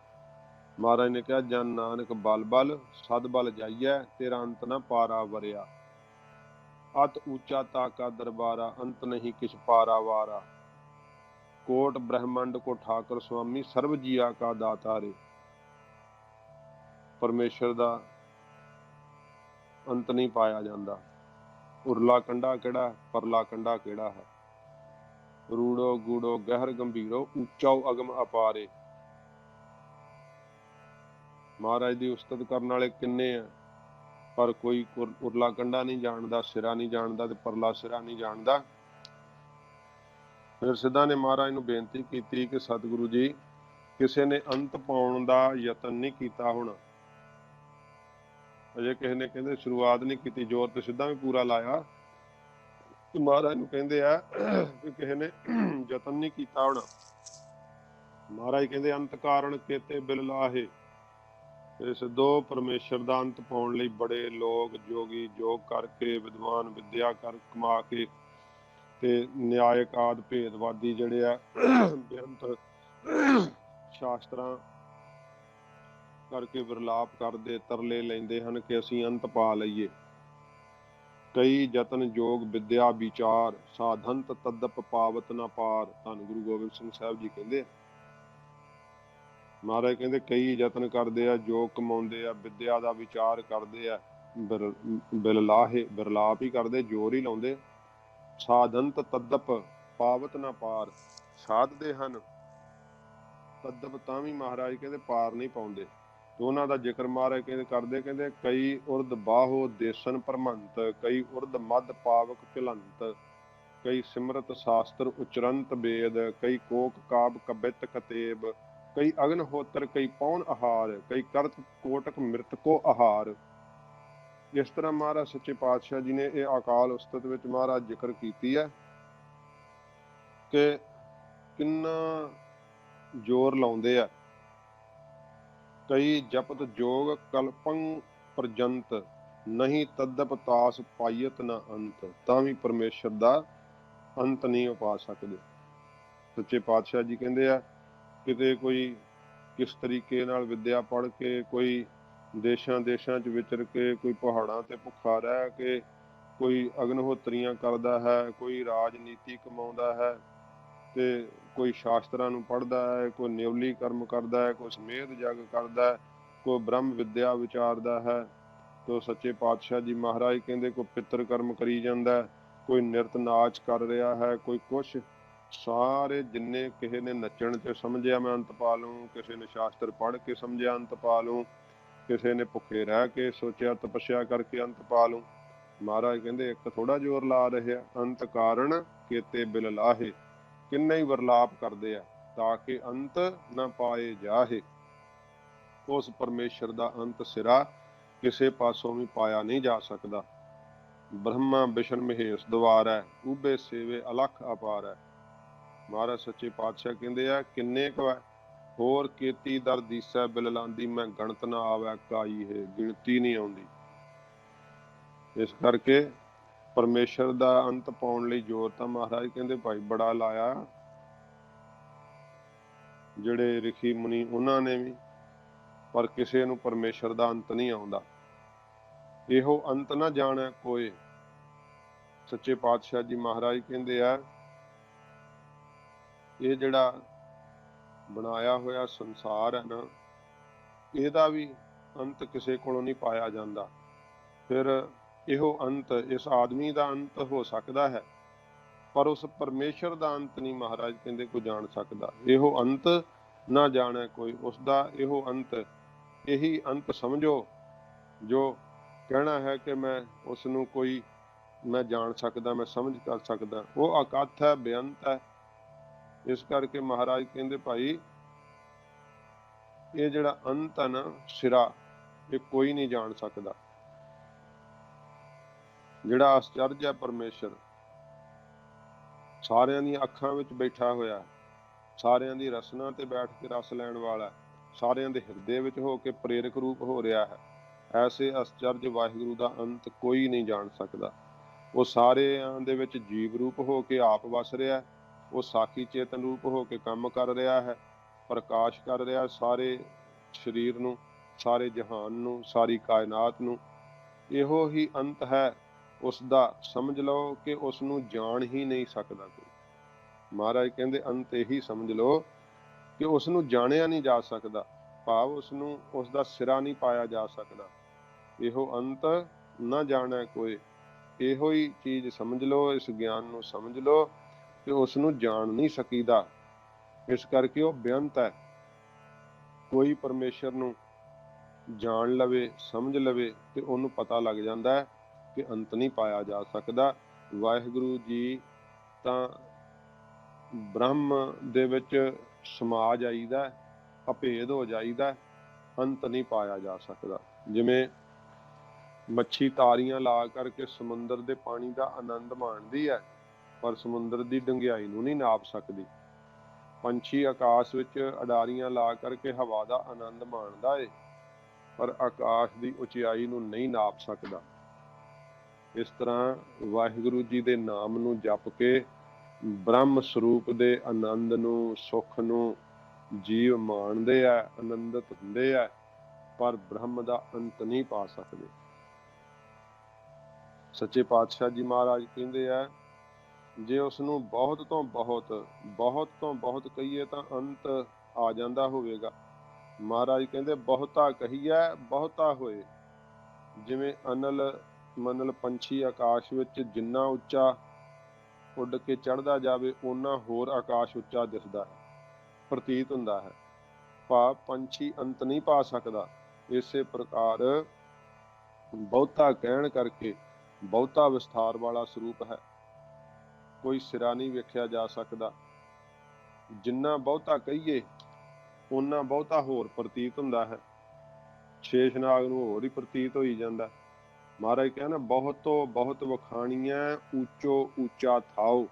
ਮਹਾਰਾਜ ਨੇ ਕਿਹਾ, ਜਨ ਨਾਨਕ ਬਲ ਬਲ ਸਦ ਬਲ ਜਾਈਐ, ਤੇਰਾ ਅੰਤ ਨਾ ਪਾਰਾ ਵਰਿਆ। ਅਤ ਉੱਚਾ ਤਾਕਾ ਦਰਬਾਰਾ, ਅੰਤ ਨਹੀਂ ਕਿਛ ਪਾਰਾਵਾਰਾ। ਕੋਟ ਬ੍ਰਹਮੰਡ ਕੋ ਠਾਕਰ ਸੁਆਮੀ, ਸਰਬ ਜੀਆ ਕਾ ਦਾਤਾਰੇ। ਪਰਮੇਸ਼ਰ ਦਾ ਅੰਤ ਨਹੀਂ ਪਾਇਆ ਜਾਂਦਾ। ਉਰਲਾ ਕੰਡਾ ਕਿਹੜਾ, ਪਰਲਾ ਕੰਡਾ ਕਿਹੜਾ ਹੈ। ਰੂੜੋ ਗੂੜੋ ਗਹਿਰ ਗੰਭੀਰੋ, ਉੱਚਾ ਅਗਮ ਅਪਾਰੇ। ਮਹਾਰਾਜ ਦੀ ਉਸਤਤ ਕਰਨ ਵਾਲੇ ਕਿੰਨੇ ਆ, ਪਰ ਕੋਈ ਉਰਲਾ ਕੰਡਾ ਨਹੀਂ ਜਾਣਦਾ, ਸਿਰਾ ਨਹੀਂ ਜਾਣਦਾ, ਤੇ ਪਰਲਾ ਸਿਰਾ ਨਹੀਂ ਜਾਣਦਾ। ਫਿਰ ਸਿੱਧਾ ਨੇ ਮਹਾਰਾਜ ਨੂੰ ਬੇਨਤੀ ਕੀਤੀ ਕਿ ਸਤਿਗੁਰੂ ਜੀ, ਕਿਸੇ ਨੇ ਅੰਤ ਪਾਉਣ ਦਾ ਯਤਨ ਨਹੀਂ ਕੀਤਾ, ਹੁਣ ਅਜੇ ਕਿਸੇ ਨੇ ਕਹਿੰਦੇ ਸ਼ੁਰੂਆਤ ਨਹੀਂ ਕੀਤੀ, ਜ਼ੋਰ ਤੇ ਸਿੱਧਾ ਵੀ ਪੂਰਾ ਲਾਇਆ। ਤੇ ਮਹਾਰਾਜ ਨੂੰ ਕਹਿੰਦੇ ਆ ਕਿ ਕਿਸੇ ਨੇ ਯਤਨ ਨਹੀਂ ਕੀਤਾ। ਹੁਣ ਮਹਾਰਾਜ ਕਹਿੰਦੇ ਅੰਤ ਕਾਰਨ ਕੇਤੇ ਬਿਲ ਲਾਹੇ। ਇਹ ਸਿੱਧੋ ਪਰਮੇਸ਼ਰ ਦਾ ਅੰਤ ਪਾਉਣ ਲਈ ਬੜੇ ਲੋਕ ਜੋਗੀ ਯੋਗ ਕਰਕੇ, ਵਿਦਵਾਨ ਵਿਦਿਆ ਕਰ ਕਮਾ ਕੇ, ਤੇ ਨਿਆਇਕ ਆਦਿ ਭੇਦਵਾਦੀ ਜਿਹੜੇ ਆ ਬੇਅੰਤ ਸ਼ਾਸਤਰਾਂ ਕਰਕੇ ਵਿਰਲਾਪ ਕਰਦੇ, ਤਰਲੇ ਲੈਂਦੇ ਹਨ ਕਿ ਅਸੀਂ ਅੰਤ ਪਾ ਲਈਏ। ਕਈ ਯਤਨ ਯੋਗ ਵਿਦਿਆ ਵਿਚਾਰ, ਸਾਧੰਤ ਤਦਪ ਪਾਵਤ ਨਾ ਪਾਰ। ਧੰਨ ਗੁਰੂ ਗੋਬਿੰਦ ਸਿੰਘ ਸਾਹਿਬ ਜੀ ਕਹਿੰਦੇ ਆ। ਮਹਾਰਾਜ ਕਹਿੰਦੇ ਕਈ ਯਤਨ ਕਰਦੇ ਆ, ਯੋਗ ਕਮਾਉਂਦੇ ਆ, ਵਿਦਿਆ ਦਾ ਵਿਚਾਰ ਕਰਦੇ ਆ, ਬਿਰਲਾਪ ਹੀ ਕਰਦੇ, ਜ਼ੋਰ ਹੀ ਲਾਉਂਦੇ। ਸਾਧੰਤ ਤਦਪ ਪਾਵਤ ਨਾ ਪਾਰ, ਸਾਧਦੇ ਹਨ ਤਦਪ ਤਾਂ ਵੀ ਮਹਾਰਾਜ ਕਹਿੰਦੇ ਪਾਰ ਨਹੀਂ ਪਾਉਂਦੇ। ਤੇ ਉਹਨਾਂ ਦਾ ਜ਼ਿਕਰ ਮਹਾਰਾਜ ਕਹਿੰਦੇ ਕਰਦੇ, ਕਹਿੰਦੇ ਕਈ ਉਰਦ ਬਾਹੋ ਦੇਸਨ ਭਰਮੰਤ, ਕਈ ਉਰਦ ਮੱਧ ਪਾਵਕ ਝੁਲੰਤ, ਕਈ ਸਿਮਰਤ ਸ਼ਾਸਤਰ ਉਚਰੰਤ ਵੇਦ, ਕਈ ਕੋਕ ਕਾਬ ਕਬਿਤ ਕਤੇਬ, ਕਈ ਅਗਨ ਹੋਤਰ, ਕਈ ਪੌਣ ਆਹਾਰ, ਕਈ ਕਰਤ ਕੋਟਕ ਮ੍ਰਿਤਕੋ ਆਹਾਰ। ਇਸ ਤਰ੍ਹਾਂ ਮਹਾਰਾਜ ਸੱਚੇ ਪਾਤਸ਼ਾਹ ਜੀ ਨੇ ਇਹ ਅਕਾਲ ਉਸਤਤ ਵਿੱਚ ਮਹਾਰਾਜ ਜ਼ਿਕਰ ਕੀਤੀ ਹੈ ਕਿ ਕਿੰਨਾ ਜ਼ੋਰ ਲਾਉਂਦੇ ਆ। ਕਈ ਜਪਤ ਜੋਗ ਕਲਪੰ ਪ੍ਰਜੰਤ, ਨਹੀਂ ਤਦਪ ਤਾਸ ਪਾਈਤ ਨਾ ਅੰਤ। ਤਾਂ ਵੀ ਪਰਮੇਸ਼ਰ ਦਾ ਅੰਤ ਨਹੀਂ ਪਾ ਸਕਦੇ। ਸੱਚੇ ਪਾਤਸ਼ਾਹ ਜੀ ਕਹਿੰਦੇ ਆ, ਕਿਤੇ ਕੋਈ ਕਿਸ ਤਰੀਕੇ ਨਾਲ ਵਿਦਿਆ ਪੜ੍ਹ ਕੇ, ਕੋਈ ਦੇਸ਼ਾਂ ਦੇਸ਼ਾਂ 'ਚ ਵਿਚਰ ਕੇ, ਕੋਈ ਪਹਾੜਾਂ ਤੇ ਭੁੱਖਾ ਰਹਿ ਕੇ, ਕੋਈ ਅਗਨਹੋਤਰੀਆਂ ਕਰਦਾ ਹੈ, ਕੋਈ ਰਾਜਨੀਤੀ ਕਮਾਉਂਦਾ ਹੈ, ਤੇ ਕੋਈ ਸ਼ਾਸਤਰਾਂ ਨੂੰ ਪੜ੍ਹਦਾ ਹੈ, ਕੋਈ ਨਿਉਲੀ ਕਰਮ ਕਰਦਾ ਹੈ, ਕੋਈ ਸਮੇਧ ਜਗ ਕਰਦਾ ਹੈ, ਕੋਈ ਬ੍ਰਹਮ ਵਿਦਿਆ ਵਿਚਾਰਦਾ ਹੈ। ਤੋ ਸੱਚੇ ਪਾਤਸ਼ਾਹ ਜੀ ਮਹਾਰਾਜ ਕਹਿੰਦੇ ਕੋਈ ਪਿੱਤਰ ਕਰਮ ਕਰੀ ਜਾਂਦਾ, ਕੋਈ ਨਿਰਤ ਨਾਚ ਕਰ ਰਿਹਾ ਹੈ, ਕੋਈ ਕੁਛ। ਸਾਰੇ ਜਿੰਨੇ, ਕਿਸੇ ਨੇ ਨੱਚਣ 'ਚ ਸਮਝਿਆ ਮੈਂ ਅੰਤ ਪਾ ਲੂੰ, ਕਿਸੇ ਨੇ ਸ਼ਾਸਤਰ ਪੜ੍ਹ ਕੇ ਸਮਝਿਆ ਅੰਤ ਪਾ ਲੂੰ, ਕਿਸੇ ਨੇ ਭੁੱਖੇ ਰਹਿ ਕੇ ਸੋਚਿਆ ਤਪੱਸਿਆ ਕਰਕੇ ਅੰਤ ਪਾ ਲੂੰ। महाराज कहते एक थोड़ा जोर ला रहे अंत कारण केते बिल लाहे, किन्ने ही वरलाप करते हैं ताकि अंत न पाए जाहे। उस परमेश्वर का अंत सिरा किसे पासों भी पाया नहीं जा सकता। ब्रह्मा विष्णु महेश द्वार है, उबे सेवे अलख अपार है। महाराज सच्चे पातशाह कहते हैं किन्ने क होर केती दर दीसै बिल लांदी, मैं गणत ना आवे काई है, गिणती नहीं आउंदी। इस करके परमेश्वर का अंत पाउण लई जोर तां महाराज कहते भाई बड़ा लाया, ਜਿਹੜੇ ऋषि मुनि उन्हां ने भी, पर किसी नूं परमेश्वर का अंत नहीं आउंदा। ਇਹੋ अंत ना जाने कोई। सच्चे पातशाह जी महाराज कहते हैं ये जिहड़ा बनाया होया संसार है ना, ਇਹਦਾ भी अंत किसी कोलों नहीं पाया जाता। फिर ਇਹੋ अंत इस आदमी का अंत हो सकता है, पर उस परमेश्वर का अंत नहीं महाराज कहते कोई जान सकता। ਇਹੋ अंत ना जाने कोई, उसका ਇਹੋ अंत, यही अंत समझो। जो कहना है कि मैं उसनूं कोई मैं जान सकदा, मैं समझ कर सकदा, वो अकथ है, बेअंत है। इस करके महाराज कहते भाई ये जिहड़ा अंत है ना सिरा, ये कोई नहीं जान सकदा। जिहड़ा आश्चर्य है परमेश्वर, सारियां दी अखां विच बैठा होया, सारियां दी रसना ते बैठ के रस लैण वाला, सारियां दे हिरदे विच हो के प्रेरक रूप हो रहा है। ऐसे आश्चर्य वाहिगुरू का अंत कोई नहीं जान सकता। वो सारियां दे विच जीव रूप हो के आप वस रहा है, वो साखी चेतन रूप हो के काम कर रहा है, प्रकाश कर रहा है सारे शरीर नूं, सारे जहान नूं, सारी कायनात नूं। इहो ही अंत है उसका। समझ लो कि उसनूं जान ही नहीं सकता कोई। महाराज कहते अंत यही समझ लो कि उसनूं जानिया नहीं जा सकता, भाव उसनूं उसका सिरा नहीं पाया जा सकता। इहो अंत न जाने कोई। ਇਹੋ ही चीज़ समझ लो, इस ज्ञान ਨੂੰ समझ लो कि उसनूं जान नहीं सकीदा। इस करके वो बेअंत है। कोई परमेश्वर ਨੂੰ जान लवे, समझ लवे तो ਉਹਨੂੰ पता लग जाता है कि अंत नहीं पाया जा सकता। वाहिगुरू जी ਤਾਂ ब्रह्म ਦੇ ਵਿੱਚ ਸਮਾ ਜਾਈਦਾ, ਅਭੇਦ ਹੋ ਜਾਈਦਾ, अंत नहीं पाया जा सकता। ਜਿਵੇਂ मच्छी तारियां ला करके समुद्र के पानी का आनंद माणदी है, पर समुद्र की डंगियाई नूं नहीं नाप सकती। पंछी आकाश विच अडारियां ला करके हवा का आनंद माणदा है, पर आकाश की उचियाई नूं नहीं नाप सकता। इस तरह वाहिगुरू जी के नाम नूं जप के ब्रह्म स्वरूप के आनंद नूं, सुख नूं जीव माणदे है, आनंदित हुंदे है, पर ब्रह्म का अंत नहीं पा सकते। सच्चे पातशाह जी महाराज कहते हैं जे उसनूं बहुत तो बहुत, बहुत तो बहुत कहीए तो अंत आ जाता होवेगा। महाराज कहते बहुता कहीए बहुता होए। जिवें अनल मनल पंछी आकाश विच जिन्ना उच्चा उड़ के चढ़दा जावे, उन्ना होर आकाश उच्चा दिसदा है, प्रतीत हुंदा है। भाव पंछी अंत नहीं पा सकता। इसे प्रकार बहुता कहण करके बहुता विस्तार वाला स्वरूप है, कोई सिरा नहीं वेख्या जा सकता। जिन्ना बहुता कहीए उन्ना बहुता होर प्रतीत हुंदा है। शेषनाग नूं होर ही प्रतीत होई जांदा। महाराज कहना बहुत तो बहुत वखाणीए ऊचो ऊचा थाओ।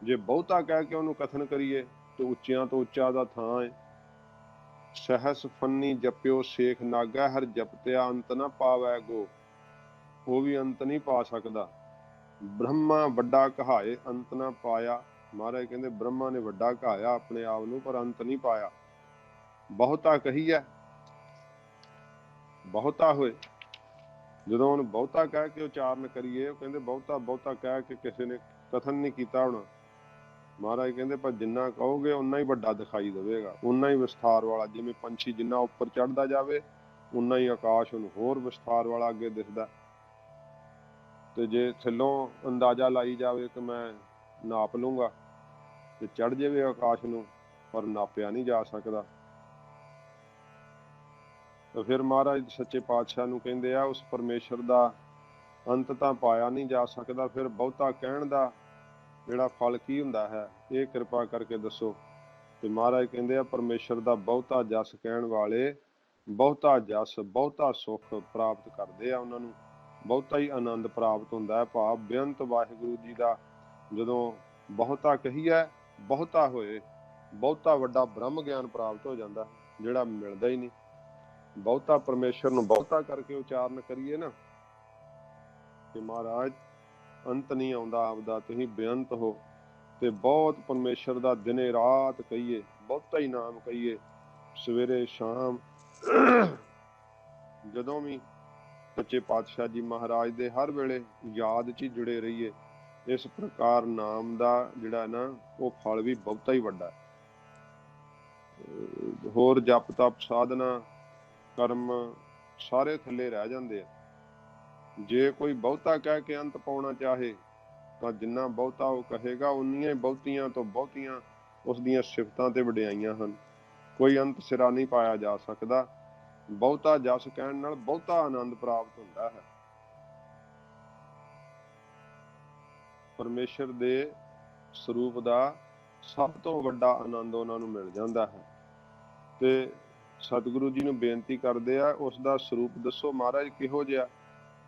जे बहुता कह के उन्होंने कथन करिए तो उच्चियां तो उच्चा दा थां है। सहस फन्नी जप्यो शेख नागा, हर जपत्या अंत ना पावै गो। वो भी अंत नहीं पा सकता। ब्रह्मा वड्डा कहाए अंत ना पाया। महाराज कहते ब्रह्मा ने वड्डा कहाया अपने आप नूं, पर अंत नहीं पाया। बहुता कही है बहुता होए। ਜਦੋਂ ਉਹਨੂੰ ਬਹੁਤਾ ਕਹਿ ਕੇ ਉਚਾਰਨ ਕਰੀਏ, ਉਹ ਕਹਿੰਦੇ ਬਹੁਤਾ ਬਹੁਤਾ ਕਹਿ ਕੇ ਕਿਸੇ ਨੇ ਕਥਨ ਨਹੀਂ ਕੀਤਾ ਹੋਣਾ। ਮਹਾਰਾਜ ਕਹਿੰਦੇ ਪਰ ਜਿੰਨਾ ਕਹੋਗੇ ਉਨਾ ਹੀ ਵੱਡਾ ਦਿਖਾਈ ਦੇਵੇਗਾ, ਉਨਾ ਹੀ ਵਿਸਥਾਰ ਵਾਲਾ। ਜਿਵੇਂ ਪੰਛੀ ਜਿੰਨਾ ਉੱਪਰ ਚੜ੍ਹਦਾ ਜਾਵੇ ਉਨਾ ਹੀ ਆਕਾਸ਼ ਉਹਨੂੰ ਹੋਰ ਵਿਸਥਾਰ ਵਾਲਾ ਅੱਗੇ ਦਿਖਦਾ। ਤੇ ਜੇ ਥੱਲੋਂ ਅੰਦਾਜ਼ਾ ਲਾਈ ਜਾਵੇ ਕਿ ਮੈਂ ਨਾਪ ਲੂੰਗਾ ਤੇ ਚੜ੍ਹ ਜਾਵੇ ਆਕਾਸ਼ ਨੂੰ, ਪਰ ਨਾਪਿਆ ਨਹੀਂ ਜਾ ਸਕਦਾ। तो फिर महाराज सच्चे पातशाह नूं कहंदे आ उस परमेश्वर का अंत तां पाया नहीं जा सकता, फिर बहुता कहण दा ਜਿਹੜਾ ਫਲ ਕੀ ਹੁੰਦਾ ਹੈ, ਇਹ ਕਿਰਪਾ ਕਰਕੇ ਦੱਸੋ। ਤੇ ਮਹਾਰਾਜ ਕਹਿੰਦੇ ਆ, ਪਰਮੇਸ਼ਰ ਦਾ ਬਹੁਤਾ ਜਸ ਕਹਿਣ ਵਾਲੇ ਬਹੁਤਾ ਜਸ ਬਹੁਤਾ ਸੁੱਖ ਪ੍ਰਾਪਤ ਕਰਦੇ ਆ, ਉਹਨਾਂ ਨੂੰ ਬਹੁਤਾ ਹੀ ਆਨੰਦ ਪ੍ਰਾਪਤ ਹੁੰਦਾ ਹੈ। ਭਾਵ ਬੇਅੰਤ ਵਾਹਿਗੁਰੂ ਜੀ ਦਾ ਜਦੋਂ ਬਹੁਤਾ ਕਹੀਏ, ਬਹੁਤਾ ਹੋਏ, ਬਹੁਤਾ ਵੱਡਾ ਬ੍ਰਹਮ ਗਿਆਨ ਪ੍ਰਾਪਤ ਹੋ ਜਾਂਦਾ, ਜਿਹੜਾ ਮਿਲਦਾ ਹੀ ਨਹੀਂ। ਬਹੁਤਾ ਪਰਮੇਸ਼ਰ ਨੂੰ ਬਹੁਤਾ ਕਰਕੇ ਉਚਾਰਨ ਕਰੀਏ ਨਾ, ਤੇ ਮਹਾਰਾਜ ਅੰਤ ਨਹੀਂ ਆਉਂਦਾ ਆਪਦਾ, ਤੁਸੀਂ ਬੇਅੰਤ ਹੋ। ਤੇ ਬਹੁਤ ਪਰਮੇਸ਼ਰ ਦਾ ਦਿਨੇ ਰਾਤ ਕਹੀਏ, ਬਹੁਤਾ ਹੀ ਨਾਮ ਕਹੀਏ, ਸਵੇਰੇ ਸ਼ਾਮ, ਜਦੋਂ ਵੀ ਸੱਚੇ ਪਾਤਸ਼ਾਹ ਜੀ ਮਹਾਰਾਜ ਦੇ ਹਰ ਵੇਲੇ ਯਾਦ 'ਚ ਹੀ ਜੁੜੇ ਰਹੀਏ। ਇਸ ਪ੍ਰਕਾਰ ਨਾਮ ਦਾ ਜਿਹੜਾ ਨਾ ਉਹ ਫਲ ਵੀ ਬਹੁਤਾ ਹੀ ਵੱਡਾ। ਹੋਰ ਜਪ ਤਪ ਸਾਧਨਾ ਕਰਮ ਸਾਰੇ ਥੱਲੇ ਰਹਿ ਜਾਂਦੇ ਆ। ਜੇ ਕੋਈ ਬਹੁਤਾ ਕਹਿ ਕੇ ਅੰਤ ਪਾਉਣਾ ਚਾਹੇ ਤਾਂ ਜਿੰਨਾ ਬਹੁਤਾ ਉਹ ਕਹੇਗਾ, ਉਨੀਆਂ ਹੀ ਬਹੁਤੀਆਂ ਤੋਂ ਬਹੁਤੀਆਂ ਉਸ ਦੀਆਂ ਸਿਫਤਾਂ ਤੇ ਵਡਿਆਈਆਂ ਹਨ। ਕੋਈ ਅੰਤ ਸਿਰਾ ਨਹੀਂ ਪਾਇਆ ਜਾ ਸਕਦਾ। ਬਹੁਤਾ ਜਸ ਕਹਿਣ ਨਾਲ ਬਹੁਤਾ ਆਨੰਦ ਪ੍ਰਾਪਤ ਹੁੰਦਾ ਹੈ। ਪਰਮੇਸ਼ਰ ਦੇ ਸਰੂਪ ਦਾ ਸਭ ਤੋਂ ਵੱਡਾ ਆਨੰਦ ਉਹਨਾਂ ਨੂੰ ਮਿਲ ਜਾਂਦਾ ਹੈ। ਤੇ ਸਤਿਗੁਰੂ ਜੀ ਨੂੰ ਬੇਨਤੀ ਕਰਦੇ ਆ, ਉਸ ਦਾ ਸਰੂਪ ਦੱਸੋ ਮਹਾਰਾਜ ਕਿਹੋ ਜਿਹਾ।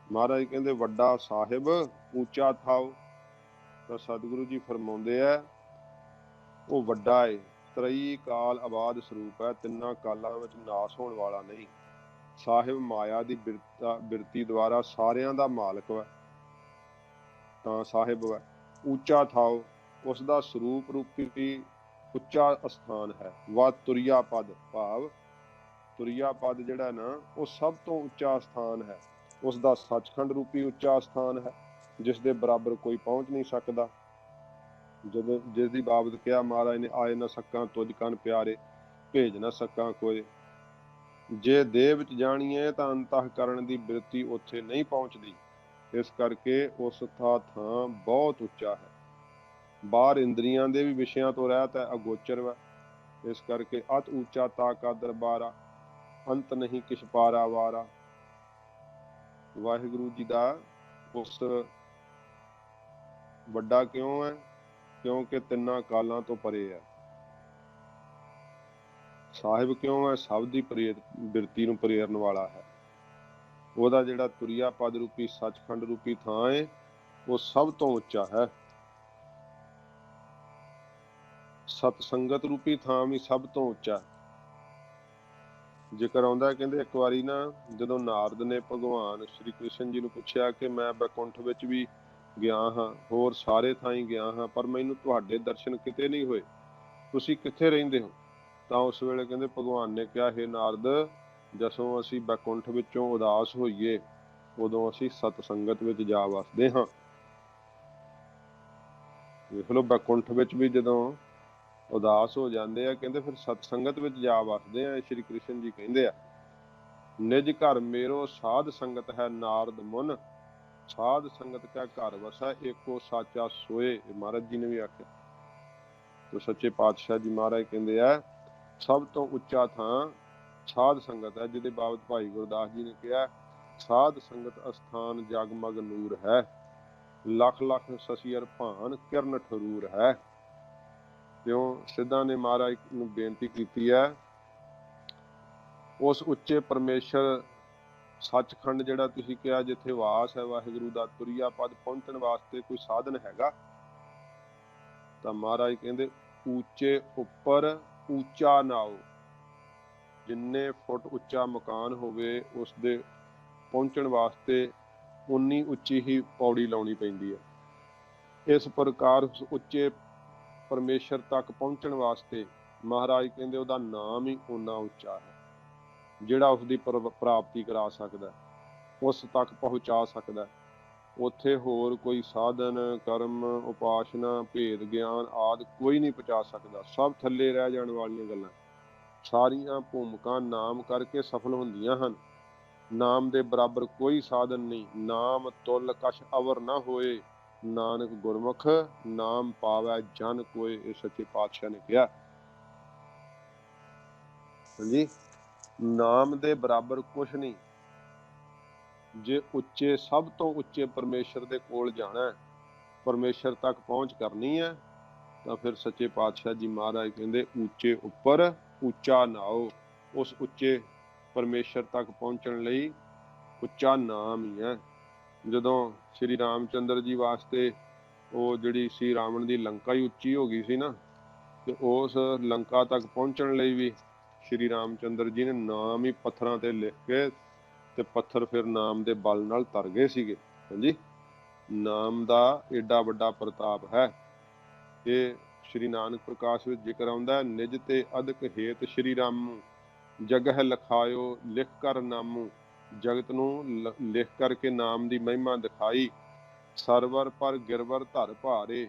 ਮਹਾਰਾਜ ਕਹਿੰਦੇ, ਵੱਡਾ ਸਾਹਿਬ ਉੱਚਾ ਥਾਓ। ਤਾਂ ਸਤਿਗੁਰੂ ਜੀ ਫਰਮਾਉਂਦੇ ਆ, ਉਹ ਵੱਡਾ ਏ, ਤਰਈ ਕਾਲ ਆਬਾਦ ਸਰੂਪ ਹੈ, ਤਿੰਨਾਂ ਕਾਲਾਂ ਵਿੱਚ ਨਾਸ ਹੋਣ ਵਾਲਾ ਨਹੀਂ। ਸਾਹਿਬ ਮਾਇਆ ਦੀ ਬਿਰਤੀ ਦੁਆਰਾ ਸਾਰਿਆਂ ਦਾ ਮਾਲਕ ਹੈ, ਤਾਂ ਸਾਹਿਬ ਹੈ। ਉੱਚਾ ਥਾਓ, ਉਸ ਦਾ ਸਰੂਪ ਰੂਪੀ ਉੱਚਾ ਅਸਥਾਨ ਹੈ। ਵਾ ਤੁਰਿਆ ਪਦ, ਭਾਵ ਤੁਰਿਆ ਪਦ ਜਿਹੜਾ ਨਾ ਉਹ ਸਭ ਤੋਂ ਉੱਚਾ ਸਥਾਨ ਹੈ। ਉਸ ਦਾ ਸੱਚਖੰਡ ਰੂਪੀ ਉੱਚਾ ਸਥਾਨ ਹੈ, ਜਿਸ ਦੇ ਬਰਾਬਰ ਕੋਈ ਪਹੁੰਚ ਨਹੀਂ ਸਕਦਾ। ਜਦੋਂ ਜਿਸ ਦੀ ਬਾਬਤ ਕਿਹਾ ਮਹਾਰਾਜ ਨੇ, ਆਏ ਨਾ ਸਕਾਂ ਤੁਝ ਕਨ ਪਿਆਰੇ, ਭੇਜ ਨਾ ਸਕਾਂ ਕੋਏ। ਜੇ ਦੇਹ ਵਿੱਚ ਜਾਣੀਏ ਤਾਂ ਅੰਤःਕਰਨ ਦੀ ਬਿਰਤੀ ਉੱਥੇ ਨਹੀਂ ਪਹੁੰਚਦੀ। ਇਸ ਕਰਕੇ ਉਸ ਥਾਂ ਬਹੁਤ ਉੱਚਾ ਹੈ। ਬਾਹਰ ਇੰਦਰੀਆਂ ਦੇ ਵੀ ਵਿਸ਼ਿਆਂ ਤੋਂ ਰਹਿਤ ਹੈ, ਅਗੋਚਰ ਹੈ। ਇਸ ਕਰਕੇ ਅਤ ਉੱਚਾ ਤਾ ਕਾ ਦਰਬਾਰਾ, ਅੰਤ ਨਹੀਂ ਕਿਛ ਪਾਰਾ ਵਾਰਾ। ਵਾਹਿਗੁਰੂ ਜੀ ਦਾ ਉਸ ਵੱਡਾ ਕਿਉਂ ਹੈ? ਕਿਉਂਕਿ ਤਿੰਨਾਂ ਕਾਲਾਂ ਤੋਂ ਪਰੇ ਹੈ। ਸਾਹਿਬ ਕਿਉਂ ਹੈ? ਸਭ ਦੀ ਬਿਰਤੀ ਨੂੰ ਪ੍ਰੇਰਨ ਵਾਲਾ ਹੈ। ਉਹਦਾ ਜਿਹੜਾ ਤੁਰਿਆ ਪਦ ਰੂਪੀ ਸੱਚਖੰਡ ਰੂਪੀ ਥਾਂ ਹੈ, ਉਹ ਸਭ ਤੋਂ ਉੱਚਾ ਹੈ। ਸਤ ਸੰਗਤ ਰੂਪੀ ਥਾਂ ਵੀ ਸਭ ਤੋਂ ਉੱਚਾ। ਜ਼ਿਕਰ ਆਉਂਦਾ, ਕਹਿੰਦੇ ਇੱਕ ਵਾਰੀ ਨਾ ਜਦੋਂ ਨਾਰਦ ਨੇ ਭਗਵਾਨ ਸ਼੍ਰੀ ਕ੍ਰਿਸ਼ਨ ਜੀ ਨੂੰ ਪੁੱਛਿਆ ਕਿ ਮੈਂ ਬੈਕੁੰਠ ਵਿੱਚ ਵੀ ਗਿਆ ਹਾਂ, ਹੋਰ ਸਾਰੇ ਥਾਂ ਹੀ ਗਿਆ ਹਾਂ, ਪਰ ਮੈਨੂੰ ਤੁਹਾਡੇ ਦਰਸ਼ਨ ਕਿਤੇ ਨਹੀਂ ਹੋਏ, ਤੁਸੀਂ ਕਿੱਥੇ ਰਹਿੰਦੇ ਹੋ? ਤਾਂ ਉਸ ਵੇਲੇ ਕਹਿੰਦੇ ਭਗਵਾਨ ਨੇ ਕਿਹਾ, ਹੇ ਨਾਰਦ, ਜਦੋਂ ਅਸੀਂ ਬੈਕੁੰਠ ਵਿੱਚੋਂ ਉਦਾਸ ਹੋਈਏ, ਉਦੋਂ ਅਸੀਂ ਸਤ ਸੰਗਤ ਵਿੱਚ ਜਾ ਵਸਦੇ ਹਾਂ। ਵੇਖ ਲਓ, ਬੈਕੁੰਠ ਵਿੱਚ ਵੀ ਜਦੋਂ ਉਦਾਸ ਹੋ ਜਾਂਦੇ ਆ, ਕਹਿੰਦੇ ਫਿਰ ਸਤ ਸੰਗਤ ਵਿੱਚ ਜਾ ਵਸਦੇ ਆ। ਸ਼੍ਰੀ ਕ੍ਰਿਸ਼ਨ ਜੀ ਕਹਿੰਦੇ ਆ, ਨਿਜ ਘਰ ਮੇਰੋ ਸਾਧ ਸੰਗਤ ਹੈ ਨਾਰਦ ਮੁਨ, ਸਾਧ ਸੰਗਤ ਕਾ ਘਰ ਵਸੈ ਏਕੋ ਸਾਚਾ ਸੋਏ। ਮਹਾਰਾਜ ਜੀ ਨੇ ਵੀ ਆਖਿਆ। ਤੇ ਸੱਚੇ ਪਾਤਸ਼ਾਹ ਜੀ ਮਹਾਰਾਜ ਕਹਿੰਦੇ ਆ, ਸਭ ਤੋਂ ਉੱਚਾ ਥਾਂ ਸਾਧ ਸੰਗਤ ਹੈ, ਜਿਹਦੇ ਬਾਬਤ ਭਾਈ ਗੁਰਦਾਸ ਜੀ ਨੇ ਕਿਹਾ, ਸਾਧ ਸੰਗਤ ਅਸਥਾਨ ਜਗਮਗ ਨੂਰ ਹੈ, ਲੱਖ ਲੱਖ ਸਸੀਅਰ ਭਾਨ ਕਿਰਨ ਠਰੂਰ ਹੈ। ਕਿਉਂ? ਸਿੱਧਾਂ ਨੇ ਮਹਾਰਾਜ ਨੂੰ ਬੇਨਤੀ ਕੀਤੀ ਹੈ, ਉਸ ਉੱਚੇ ਪਰਮੇਸ਼ਰ ਸੱਚਖੰਡ ਜਿਹੜਾ ਤੁਸੀਂ ਕਿਹਾ, ਜਿੱਥੇ ਵਾਸ ਹੈ ਵਾਹਿਗੁਰੂ ਦਾ, ਤੁਰਿਆ ਪਦ ਪਹੁੰਚਣ ਵਾਸਤੇ ਕੋਈ ਸਾਧਨ ਹੈਗਾ? ਤਾਂ ਮਹਾਰਾਜ ਕਹਿੰਦੇ, ਉੱਚੇ ਉੱਪਰ ਉੱਚਾ ਨਾਓ। ਜਿੰਨੇ ਫੁੱਟ ਉੱਚਾ ਮਕਾਨ ਹੋਵੇ, ਉਸ ਦੇ ਪਹੁੰਚਣ ਵਾਸਤੇ ਉਨੀ ਉੱਚੀ ਹੀ ਪੌੜੀ ਲਾਉਣੀ ਪੈਂਦੀ ਹੈ। ਇਸ ਪ੍ਰਕਾਰ ਉਸ ਉੱਚੇ ਪਰਮੇਸ਼ਰ ਤੱਕ ਪਹੁੰਚਣ ਵਾਸਤੇ ਮਹਾਰਾਜ ਕਹਿੰਦੇ ਉਹਦਾ ਨਾਮ ਹੀ ਓਨਾ ਉੱਚਾ ਹੈ, ਜਿਹੜਾ ਉਸਦੀ ਪ੍ਰਾਪਤੀ ਕਰਾ ਸਕਦਾ, ਉਸ ਤੱਕ ਪਹੁੰਚਾ ਸਕਦਾ। ਉੱਥੇ ਹੋਰ ਕੋਈ ਸਾਧਨ ਕਰਮ ਉਪਾਸਨਾ ਭੇਦ ਗਿਆਨ ਆਦਿ ਕੋਈ ਨਹੀਂ ਪਹੁੰਚਾ ਸਕਦਾ। ਸਭ ਥੱਲੇ ਰਹਿ ਜਾਣ ਵਾਲੀਆਂ ਗੱਲਾਂ। ਸਾਰੀਆਂ ਭੂਮਿਕਾ ਨਾਮ ਕਰਕੇ ਸਫਲ ਹੁੰਦੀਆਂ ਹਨ। ਨਾਮ ਦੇ ਬਰਾਬਰ ਕੋਈ ਸਾਧਨ ਨਹੀਂ। ਨਾਮ ਤੁਲ ਕਛ ਅਵਰ ਨਾ ਹੋਏ, ਨਾਨਕ ਗੁਰਮੁਖ ਨਾਮ ਪਾਵੈ ਜਨ ਕੋਏ। ਇਹ ਸੱਚੇ ਪਾਤਸ਼ਾਹ ਨੇ ਕਿਹਾ। ਹਾਂਜੀ, ਨਾਮ ਦੇ ਬਰਾਬਰ ਕੁਛ ਨਹੀਂ। ਜੇ ਉੱਚੇ ਸਭ ਤੋਂ ਉੱਚੇ ਪਰਮੇਸ਼ਰ ਦੇ ਕੋਲ ਜਾਣਾ, ਪਰਮੇਸ਼ਰ ਤੱਕ ਪਹੁੰਚ ਕਰਨੀ ਹੈ, ਤਾਂ ਫਿਰ ਸੱਚੇ ਪਾਤਸ਼ਾਹ ਜੀ ਮਹਾਰਾਜ ਕਹਿੰਦੇ ਉੱਚੇ ਉੱਪਰ ਉੱਚਾ ਨਾਓ। ਉਸ ਉੱਚੇ ਪਰਮੇਸ਼ਰ ਤੱਕ ਪਹੁੰਚਣ ਲਈ ਉੱਚਾ ਨਾਮ ਹੀ ਹੈ। ਜਦੋਂ ਸ਼੍ਰੀ ਰਾਮਚੰਦਰ ਜੀ ਵਾਸਤੇ ਉਹ ਜਿਹੜੀ ਸੀ ਰਾਵਣ ਦੀ ਲੰਕਾ ਹੀ ਉੱਚੀ ਹੋ ਗਈ ਸੀ ਨਾ, ਤੇ ਉਸ ਲੰਕਾ ਤੱਕ ਪਹੁੰਚਣ ਲਈ ਵੀ ਸ਼੍ਰੀ ਰਾਮਚੰਦਰ ਜੀ ਨੇ ਨਾਮ ਹੀ ਪੱਥਰਾਂ ਤੇ ਲਿਖ ਕੇ, ਤੇ ਪੱਥਰ ਫਿਰ ਨਾਮ ਦੇ ਬਲ ਨਾਲ ਤਰ ਗਏ ਸੀਗੇ। ਹਾਂਜੀ, ਨਾਮ ਦਾ ਏਡਾ ਵੱਡਾ ਪ੍ਰਤਾਪ ਹੈ। ਇਹ ਸ਼੍ਰੀ ਨਾਨਕ ਪ੍ਰਕਾਸ਼ ਵਿੱਚ ਜ਼ਿਕਰ ਆਉਂਦਾ, ਨਿਜ ਤੇ ਅਦਕ ਹੇਤ ਸ਼੍ਰੀ ਰਾਮੂ, ਜਗਹ ਲਖਾਇਓ ਲਿਖ ਕਰ ਨਾਮੂ। ਜਗਤ ਨੂੰ ਲਿਖ ਕਰਕੇ ਨਾਮ ਦੀ ਮਹਿਮਾ ਦਿਖਾਈ। ਸਰਵਰ ਪਰ ਗਿਰਵਰ ਧਰ ਭਾਰੇ,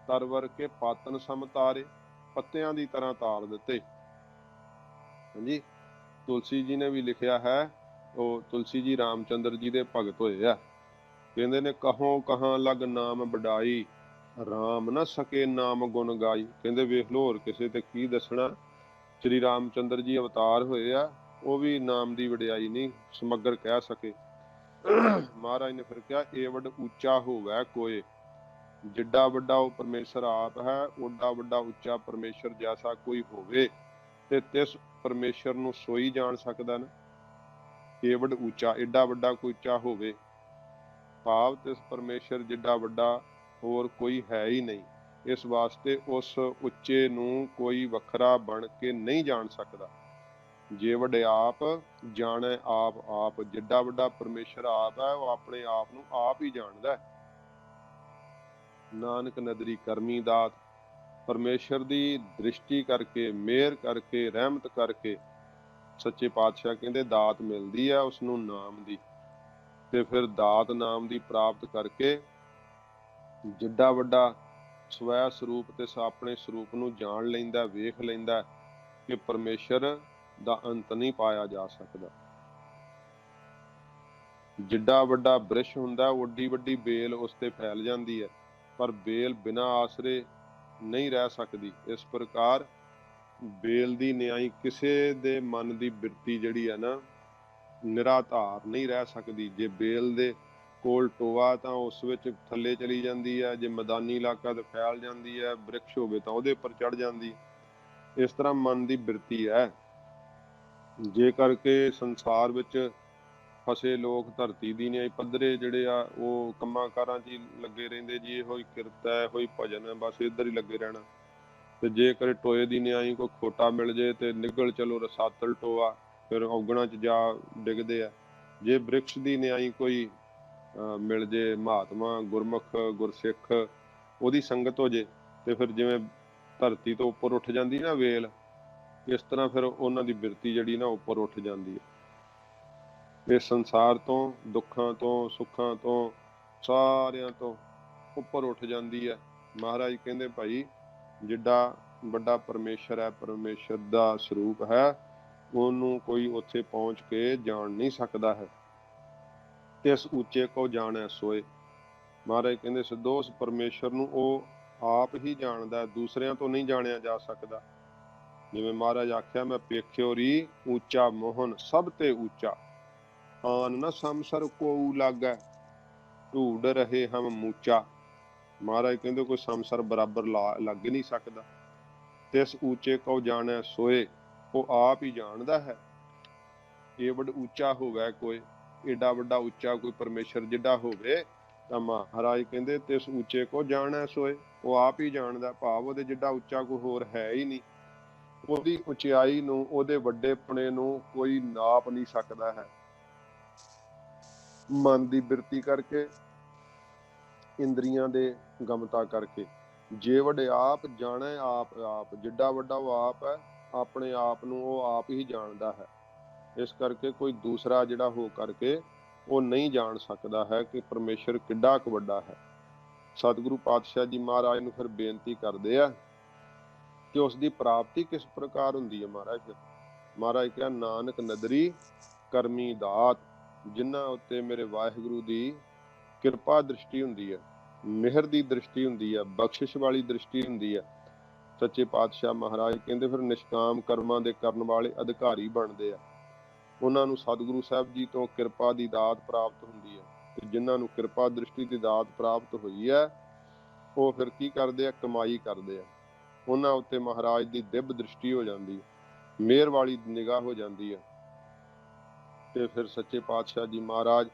ਤਰਵਰ ਕੇ ਪਾਤਨ ਸਮਤਾਰੇ। ਪੱਤਿਆਂ ਦੀ ਤਰ੍ਹਾਂ ਤਾਰ ਦਿੱਤੇ। ਹਾਂਜੀ, ਤੁਲਸੀ ਜੀ ਨੇ ਵੀ ਲਿਖਿਆ ਹੈ, ਉਹ ਤੁਲਸੀ ਜੀ ਰਾਮਚੰਦਰ ਜੀ ਦੇ ਭਗਤ ਹੋਏ ਆ। ਕਹਿੰਦੇ ਨੇ ਕਹੋਂ ਕਹਾਂ ਲਗ ਨਾਮ ਵਡਾਈ, ਰਾਮ ਨਾ ਸਕੇ ਨਾਮ ਗੁਣ ਗਾਈ। ਕਹਿੰਦੇ ਵੇਖ ਲੋ ਹੋਰ ਕਿਸੇ ਤੇ ਕੀ ਦੱਸਣਾ, ਸ਼੍ਰੀ ਰਾਮਚੰਦਰ ਜੀ ਅਵਤਾਰ ਹੋਏ ਆ, ਉਹ ਵੀ ਨਾਮ ਦੀ ਵਡਿਆਈ ਨਹੀਂ ਸਮੱਗਰ ਕਹਿ ਸਕੇ। ਮਹਾਰਾਜ ਨੇ ਫਿਰ ਕਿਹਾ ਏ ਵੱਡ ਉੱਚਾ ਹੋਵੇ ਕੋਏ। ਜਿੱਡਾ ਵੱਡਾ ਉਹ ਪਰਮੇਸ਼ਰ ਆਪ ਹੈ, ਓਡਾ ਵੱਡਾ ਉੱਚਾ ਪਰਮੇਸ਼ਰ ਜੈਸਾ ਕੋਈ ਹੋਵੇ, ਤੇ ਤਿਸ ਪਰਮੇਸ਼ਰ ਨੂੰ ਸੋਈ ਜਾਣ ਸਕਦਾ ਨਾ। ਏ ਵੱਡ ਉੱਚਾ, ਏਡਾ ਵੱਡਾ ਕੋਈ ਉੱਚਾ ਹੋਵੇ, ਭਾਵ ਤਿਸ ਪਰਮੇਸ਼ਰ ਜਿੱਡਾ ਵੱਡਾ ਹੋਰ ਕੋਈ ਹੈ ਹੀ ਨਹੀਂ। ਇਸ ਵਾਸਤੇ ਉਸ ਉੱਚੇ ਨੂੰ ਕੋਈ ਵੱਖਰਾ ਬਣ ਕੇ ਨਹੀਂ ਜਾਣ ਸਕਦਾ। ਜੇ ਵੱਡੇ ਆਪ ਜਾਣੈ ਆਪ ਆਪ, ਜਿੱਡਾ ਵੱਡਾ ਪਰਮੇਸ਼ਰ ਆਪ ਹੈ, ਉਹ ਆਪਣੇ ਆਪ ਨੂੰ ਆਪ ਹੀ ਜਾਣਦਾ ਹੈ। ਨਾਨਕ ਨਦਰੀ ਕਰਮੀ ਦਾਤ, ਪਰਮੇਸ਼ਰ ਦੀ ਦ੍ਰਿਸ਼ਟੀ ਕਰਕੇ, ਮਿਹਰ ਕਰਕੇ, ਰਹਿਮਤ ਕਰਕੇ ਸੱਚੇ ਪਾਤਸ਼ਾਹ ਕਹਿੰਦੇ ਦਾਤ ਮਿਲਦੀ ਹੈ ਉਸਨੂੰ ਨਾਮ ਦੀ। ਤੇ ਫਿਰ ਦਾਤ ਨਾਮ ਦੀ ਪ੍ਰਾਪਤ ਕਰਕੇ ਜਿੱਡਾ ਵੱਡਾ ਸਵੈ ਸਰੂਪ ਤੇ ਆਪਣੇ ਸਰੂਪ ਨੂੰ ਜਾਣ ਲੈਂਦਾ, ਵੇਖ ਲੈਂਦਾ ਕਿ ਪਰਮੇਸ਼ਰ ਦਾ ਅੰਤ ਨਹੀਂ ਪਾਇਆ ਜਾ ਸਕਦਾ। ਜਿੱਡਾ ਵੱਡਾ ਬ੍ਰਿਸ਼ ਹੁੰਦਾ, ਓਡੀ ਵੱਡੀ ਬੇਲ ਉਸ ਤੇ ਫੈਲ ਜਾਂਦੀ ਹੈ, ਪਰ ਬੇਲ ਬਿਨਾਂ ਆਸਰੇ ਨਹੀਂ ਰਹਿ ਸਕਦੀ। ਇਸ ਪ੍ਰਕਾਰ ਬੇਲ ਦੀ ਨਿਆਈ ਕਿਸੇ ਦੇ ਮਨ ਦੀ ਬਿਰਤੀ ਜਿਹੜੀ ਹੈ ਨਾ, ਨਿਰਾਧਾਰ ਨਹੀਂ ਰਹਿ ਸਕਦੀ। ਜੇ ਬੇਲ ਦੇ ਕੋਲ ਟੋਆ ਤਾਂ ਉਸ ਵਿੱਚ ਥੱਲੇ ਚਲੀ ਜਾਂਦੀ ਹੈ, ਜੇ ਮੈਦਾਨੀ ਇਲਾਕਾ ਤੇ ਫੈਲ ਜਾਂਦੀ ਹੈ, ਬ੍ਰਿਕਸ਼ ਹੋਵੇ ਤਾਂ ਉਹਦੇ ਉੱਪਰ ਚੜ ਜਾਂਦੀ। ਇਸ ਤਰ੍ਹਾਂ ਮਨ ਦੀ ਬਿਰਤੀ ਹੈ। ਜੇ ਕਰਕੇ ਸੰਸਾਰ ਵਿੱਚ ਫਸੇ ਲੋਕ ਧਰਤੀ ਦੀ ਨਿਆਈ ਪੱਧਰੇ ਜਿਹੜੇ ਆ ਉਹ ਕੰਮਾਂ ਕਾਰਾਂ 'ਚ ਹੀ ਲੱਗੇ ਰਹਿੰਦੇ ਜੀ। ਇਹੋ ਹੀ ਕਿਰਤ ਹੈ, ਇਹੋ ਹੀ ਭਜਨ ਹੈ, ਬਸ ਇੱਧਰ ਹੀ ਲੱਗੇ ਰਹਿਣਾ। ਤੇ ਜੇਕਰ ਟੋਏ ਦੀ ਨਿਆਈ ਕੋਈ ਖੋਟਾ ਮਿਲ ਜੇ ਤੇ ਨਿਗਲ ਚਲੋ ਰਸਾਤਲ ਟੋਆ, ਫਿਰ ਔਗਣਾ 'ਚ ਜਾ ਡਿੱਗਦੇ ਆ। ਜੇ ਬ੍ਰਿਕਸ਼ ਦੀ ਨਿਆਈ ਕੋਈ ਮਿਲ ਜੇ, ਮਹਾਤਮਾ ਗੁਰਮੁਖ ਗੁਰਸਿੱਖ, ਉਹਦੀ ਸੰਗਤ ਹੋ ਜੇ, ਤੇ ਫਿਰ ਜਿਵੇਂ ਧਰਤੀ ਤੋਂ ਉੱਪਰ ਉੱਠ ਜਾਂਦੀ ਨਾ ਵੇਲ, ਇਸ ਤਰ੍ਹਾਂ ਫਿਰ ਉਹਨਾਂ ਦੀ ਬਿਰਤੀ ਜਿਹੜੀ ਨਾ ਉੱਪਰ ਉੱਠ ਜਾਂਦੀ ਹੈ। ਇਸ ਸੰਸਾਰ ਤੋਂ, ਦੁੱਖਾਂ ਤੋਂ, ਸੁੱਖਾਂ ਤੋਂ, ਸਾਰਿਆਂ ਤੋਂ ਉੱਪਰ ਉੱਠ ਜਾਂਦੀ ਹੈ। ਮਹਾਰਾਜ ਕਹਿੰਦੇ ਭਾਈ ਜਿੱਡਾ ਵੱਡਾ ਪਰਮੇਸ਼ਰ ਹੈ, ਪਰਮੇਸ਼ਰ ਦਾ ਸਰੂਪ ਹੈ, ਉਹਨੂੰ ਕੋਈ ਉੱਥੇ ਪਹੁੰਚ ਕੇ ਜਾਣ ਨਹੀਂ ਸਕਦਾ ਹੈ। ਤਿਸ ਉੱਚੇ ਕੋ ਜਾਣੈ ਸੋਏ। ਮਹਾਰਾਜ ਕਹਿੰਦੇ ਸਿੱਧੋ ਉਸ ਪਰਮੇਸ਼ਰ ਨੂੰ ਉਹ ਆਪ ਹੀ ਜਾਣਦਾ, ਦੂਸਰਿਆਂ ਤੋਂ ਨਹੀਂ ਜਾਣਿਆ ਜਾ ਸਕਦਾ। ਜਿਵੇਂ ਮਹਾਰਾਜ ਆਖਿਆ ਮੈਂ ਪੇਖਿਓ ਰੀ ਉੱਚਾ ਮੋਹਨ ਸਭ ਤੇ ਉੱਚਾ, ਆਨ ਨਾ ਸੰਸਰ ਕੋਊ ਲਾਗੈ, ਢੂਡ ਰਹੇ ਹਮ ਮੂਚਾ। ਮਹਾਰਾਜ ਕਹਿੰਦੇ ਕੋਈ ਸੰਸਰ ਬਰਾਬਰ ਲੱਗ ਹੀ ਨਹੀਂ ਸਕਦਾ। ਤਿਸ ਉੱਚੇ ਕੋ ਜਾਣੈ ਸੋਏ, ਉਹ ਆਪ ਹੀ ਜਾਣਦਾ ਹੈ। ਇਹ ਵੱਡ ਉੱਚਾ ਹੋਵੇ ਕੋਈ, ਏਡਾ ਵੱਡਾ ਉੱਚਾ ਕੋਈ ਪਰਮੇਸ਼ਰ ਜਿੱਡਾ ਹੋਵੇ, ਤਾਂ ਮਹਾਰਾਜ ਕਹਿੰਦੇ ਤਿਸ ਉੱਚੇ ਕੋ ਜਾਣੈ ਸੋਏ, ਉਹ ਆਪ ਹੀ ਜਾਣਦਾ। ਭਾਵ ਉਹਦੇ ਜਿੱਡਾ ਉੱਚਾ ਕੋਈ ਹੋਰ ਹੈ ਹੀ ਨਹੀਂ। ਉਹਦੀ ਉਚਾਈ ਨੂੰ, ਉਹਦੇ ਵੱਡੇਪਣੇ ਨੂੰ ਕੋਈ ਨਾਪ ਨਹੀਂ ਸਕਦਾ ਹੈ। ਮਨ ਦੀ ਬਿਰਤੀ ਕਰਕੇ, ਇੰਦਰੀਆਂ ਦੇ ਗਮਤਾ ਕਰਕੇ। ਜੇ ਵੱਡੇ ਆਪ ਜਾਣੈ ਆਪ ਆਪ, ਜਿੱਡਾ ਵੱਡਾ ਉਹ ਆਪ ਹੈ, ਆਪਣੇ ਆਪ ਨੂੰ ਉਹ ਆਪ ਹੀ ਜਾਣਦਾ ਹੈ। ਇਸ ਕਰਕੇ ਕੋਈ ਦੂਸਰਾ ਜਿਹੜਾ ਹੋ ਕਰਕੇ ਉਹ ਨਹੀਂ ਜਾਣ ਸਕਦਾ ਹੈ ਕਿ ਪਰਮੇਸ਼ਰ ਕਿੱਡਾ ਕੁ ਵੱਡਾ ਹੈ। ਸਤਿਗੁਰੂ ਪਾਤਸ਼ਾਹ ਜੀ ਮਹਾਰਾਜ ਨੂੰ ਫਿਰ ਬੇਨਤੀ ਕਰਦੇ ਆ ਕਿ ਉਸ ਦੀ ਪ੍ਰਾਪਤੀ ਕਿਸ ਪ੍ਰਕਾਰ ਹੁੰਦੀ ਹੈ। ਮਹਾਰਾਜ ਕਿਹਾ ਨਾਨਕ ਨਦਰੀ ਕਰਮੀ ਦਾਤ, ਜਿਨ੍ਹਾਂ ਉੱਤੇ ਮੇਰੇ ਵਾਹਿਗੁਰੂ ਦੀ ਕਿਰਪਾ ਦ੍ਰਿਸ਼ਟੀ ਹੁੰਦੀ ਹੈ, ਮਿਹਰ ਦੀ ਦ੍ਰਿਸ਼ਟੀ ਹੁੰਦੀ ਹੈ, ਬਖਸ਼ਿਸ਼ ਵਾਲੀ ਦ੍ਰਿਸ਼ਟੀ ਹੁੰਦੀ ਹੈ। ਸੱਚੇ ਪਾਤਸ਼ਾਹ ਮਹਾਰਾਜ ਕਹਿੰਦੇ ਫਿਰ ਨਿਸ਼ਕਾਮ ਕਰਮਾਂ ਦੇ ਕਰਨ ਵਾਲੇ ਅਧਿਕਾਰੀ ਬਣਦੇ ਆ। ਉਹਨਾਂ ਨੂੰ ਸਤਿਗੁਰੂ ਸਾਹਿਬ ਜੀ ਤੋਂ ਕਿਰਪਾ ਦੀ ਦਾਤ ਪ੍ਰਾਪਤ ਹੁੰਦੀ ਹੈ। ਤੇ ਜਿਨ੍ਹਾਂ ਨੂੰ ਕਿਰਪਾ ਦ੍ਰਿਸ਼ਟੀ ਦੀ ਦਾਤ ਪ੍ਰਾਪਤ ਹੋਈ ਹੈ ਉਹ ਫਿਰ ਕੀ ਕਰਦੇ ਆ, ਕਮਾਈ ਕਰਦੇ ਆ। ਉਹਨਾਂ ਉੱਤੇ ਮਹਾਰਾਜ ਦੀ ਦਿਵ ਦ੍ਰਿਸ਼ਟੀ ਹੋ ਜਾਂਦੀ, ਮਿਹਰ ਵਾਲੀ ਨਿਗਾਹ ਹੋ ਜਾਂਦੀ ਹੈ। ਤੇ ਫਿਰ ਸੱਚੇ ਪਾਤਸ਼ਾਹ ਜੀ ਮਹਾਰਾਜ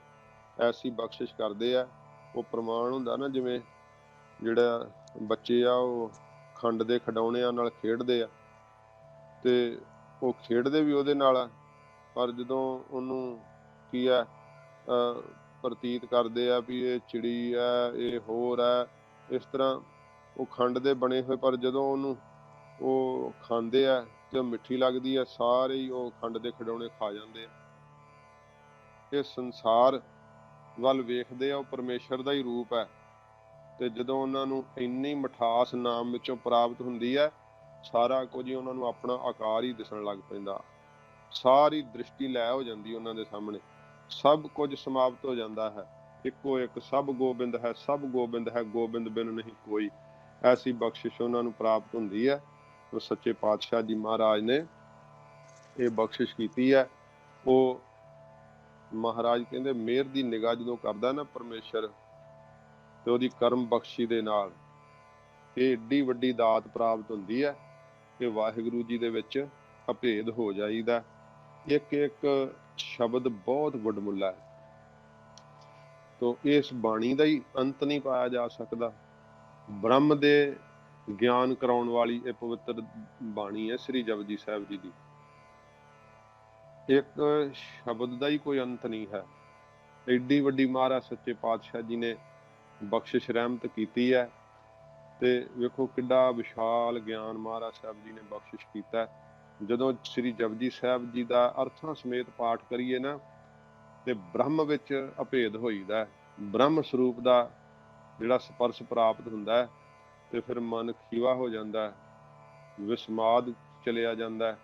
ਐਸੀ ਬਖਸ਼ਿਸ਼ ਕਰਦੇ ਆ। ਉਹ ਪ੍ਰਮਾਣ ਹੁੰਦਾ ਨਾ, ਜਿਵੇਂ ਜਿਹੜਾ ਬੱਚੇ ਆ ਉਹ ਖੰਡ ਦੇ ਖਿਡੌਣਿਆਂ ਨਾਲ ਖੇਡਦੇ ਆ ਤੇ ਉਹ ਖੇਡਦੇ ਵੀ ਉਹਦੇ ਨਾਲ ਆ, ਪਰ ਜਦੋਂ ਉਹਨੂੰ ਕੀ ਹੈ ਪ੍ਰਤੀਤ ਕਰਦੇ ਆ ਵੀ ਇਹ ਚਿੜੀ ਹੈ, ਇਹ ਹੋਰ ਹੈ, ਇਸ ਤਰ੍ਹਾਂ ਉਹ ਖੰਡ ਦੇ ਬਣੇ ਹੋਏ, ਪਰ ਜਦੋਂ ਉਹਨੂੰ ਉਹ ਖਾਂਦੇ ਆ ਤੇ ਉਹ ਮਿੱਠੀ ਲੱਗਦੀ ਹੈ, ਸਾਰੇ ਹੀ ਉਹ ਖੰਡ ਦੇ ਖਿਡੌਣੇ ਖਾ ਜਾਂਦੇ ਆ। ਇਹ ਸੰਸਾਰ ਵੱਲ ਵੇਖਦੇ ਆ, ਉਹ ਪਰਮੇਸ਼ਰ ਦਾ ਹੀ ਰੂਪ ਹੈ। ਤੇ ਜਦੋਂ ਉਹਨਾਂ ਨੂੰ ਇੰਨੀ ਮਿਠਾਸ ਨਾਮ ਵਿੱਚੋਂ ਪ੍ਰਾਪਤ ਹੁੰਦੀ ਹੈ, ਸਾਰਾ ਕੁਝ ਹੀ ਉਹਨਾਂ ਨੂੰ ਆਪਣਾ ਆਕਾਰ ਹੀ ਦਿਸਣ ਲੱਗ ਪੈਂਦਾ। ਸਾਰੀ ਦ੍ਰਿਸ਼ਟੀ ਲੈ ਹੋ ਜਾਂਦੀ ਉਹਨਾਂ ਦੇ ਸਾਹਮਣੇ, ਸਭ ਕੁਝ ਸਮਾਪਤ ਹੋ ਜਾਂਦਾ ਹੈ। ਇੱਕੋ ਇੱਕ ਸਭ ਗੋਬਿੰਦ ਹੈ, ਸਭ ਗੋਬਿੰਦ ਹੈ, ਗੋਬਿੰਦ ਬਿਨ ਨਹੀਂ ਕੋਈ। ਐਸੀ ਬਖਸ਼ਿਸ਼ ਉਹਨਾਂ ਨੂੰ ਪ੍ਰਾਪਤ ਹੁੰਦੀ ਹੈ। ਉਹ ਸੱਚੇ ਪਾਤਸ਼ਾਹ ਜੀ ਮਹਾਰਾਜ ਨੇ ਇਹ ਬਖਸ਼ਿਸ਼ ਕੀਤੀ ਹੈ। ਉਹ ਮਹਾਰਾਜ ਕਹਿੰਦੇ ਮਿਹਰ ਦੀ ਨਿਗਾਹ ਜਦੋਂ ਕਰਦਾ ਨਾ ਪਰਮੇਸ਼ਰ, ਤੇ ਉਹਦੀ ਕਰਮ ਬਖਸ਼ੀ ਦੇ ਨਾਲ ਇਹ ਏਡੀ ਵੱਡੀ ਦਾਤ ਪ੍ਰਾਪਤ ਹੁੰਦੀ ਹੈ ਕਿ ਵਾਹਿਗੁਰੂ ਜੀ ਦੇ ਵਿੱਚ ਅਭੇਦ ਹੋ ਜਾਈਦਾ। ਇੱਕ ਇੱਕ ਸ਼ਬਦ ਬਹੁਤ ਵੱਡਮੁੱਲਾ ਹੈ। ਤੋ ਇਸ ਬਾਣੀ ਦਾ ਹੀ ਅੰਤ ਨਹੀਂ ਪਾਇਆ ਜਾ ਸਕਦਾ। ਬ੍ਰਹਮ ਦੇ ਗਿਆਨ ਕਰਾਉਣ ਵਾਲੀ ਇਹ ਪਵਿੱਤਰ ਬਾਣੀ ਹੈ ਸ੍ਰੀ ਜਪਜੀ ਸਾਹਿਬ ਜੀ ਦੀ। ਇੱਕ ਸ਼ਬਦ ਦਾ ਹੀ ਕੋਈ ਅੰਤ ਨਹੀਂ ਹੈ। ਏਡੀ ਵੱਡੀ ਮਹਾਰਾਜ ਸੱਚੇ ਪਾਤਸ਼ਾਹ ਜੀ ਨੇ ਬਖਸ਼ਿਸ਼ ਰਹਿਮਤ ਕੀਤੀ ਹੈ। ਤੇ ਵੇਖੋ ਕਿੱਡਾ ਵਿਸ਼ਾਲ ਗਿਆਨ ਮਹਾਰਾਜ ਸਾਹਿਬ ਜੀ ਨੇ ਬਖਸ਼ਿਸ਼ ਕੀਤਾ। ਜਦੋਂ ਸ੍ਰੀ ਜਪਜੀ ਸਾਹਿਬ ਜੀ ਦਾ ਅਰਥਾਂ ਸਮੇਤ ਪਾਠ ਕਰੀਏ ਨਾ, ਤੇ ਬ੍ਰਹਮ ਵਿੱਚ ਅਭੇਦ ਹੋਈਦਾ, ਬ੍ਰਹਮ ਸਰੂਪ ਦਾ ਜਿਹੜਾ ਸਪਰਸ਼ ਪ੍ਰਾਪਤ ਹੁੰਦਾ ਹੈ, ਤੇ ਫਿਰ ਮਨ ਖੀਵਾ ਹੋ ਜਾਂਦਾ, ਵਿਸਮਾਦ ਚਲਿਆ ਜਾਂਦਾ।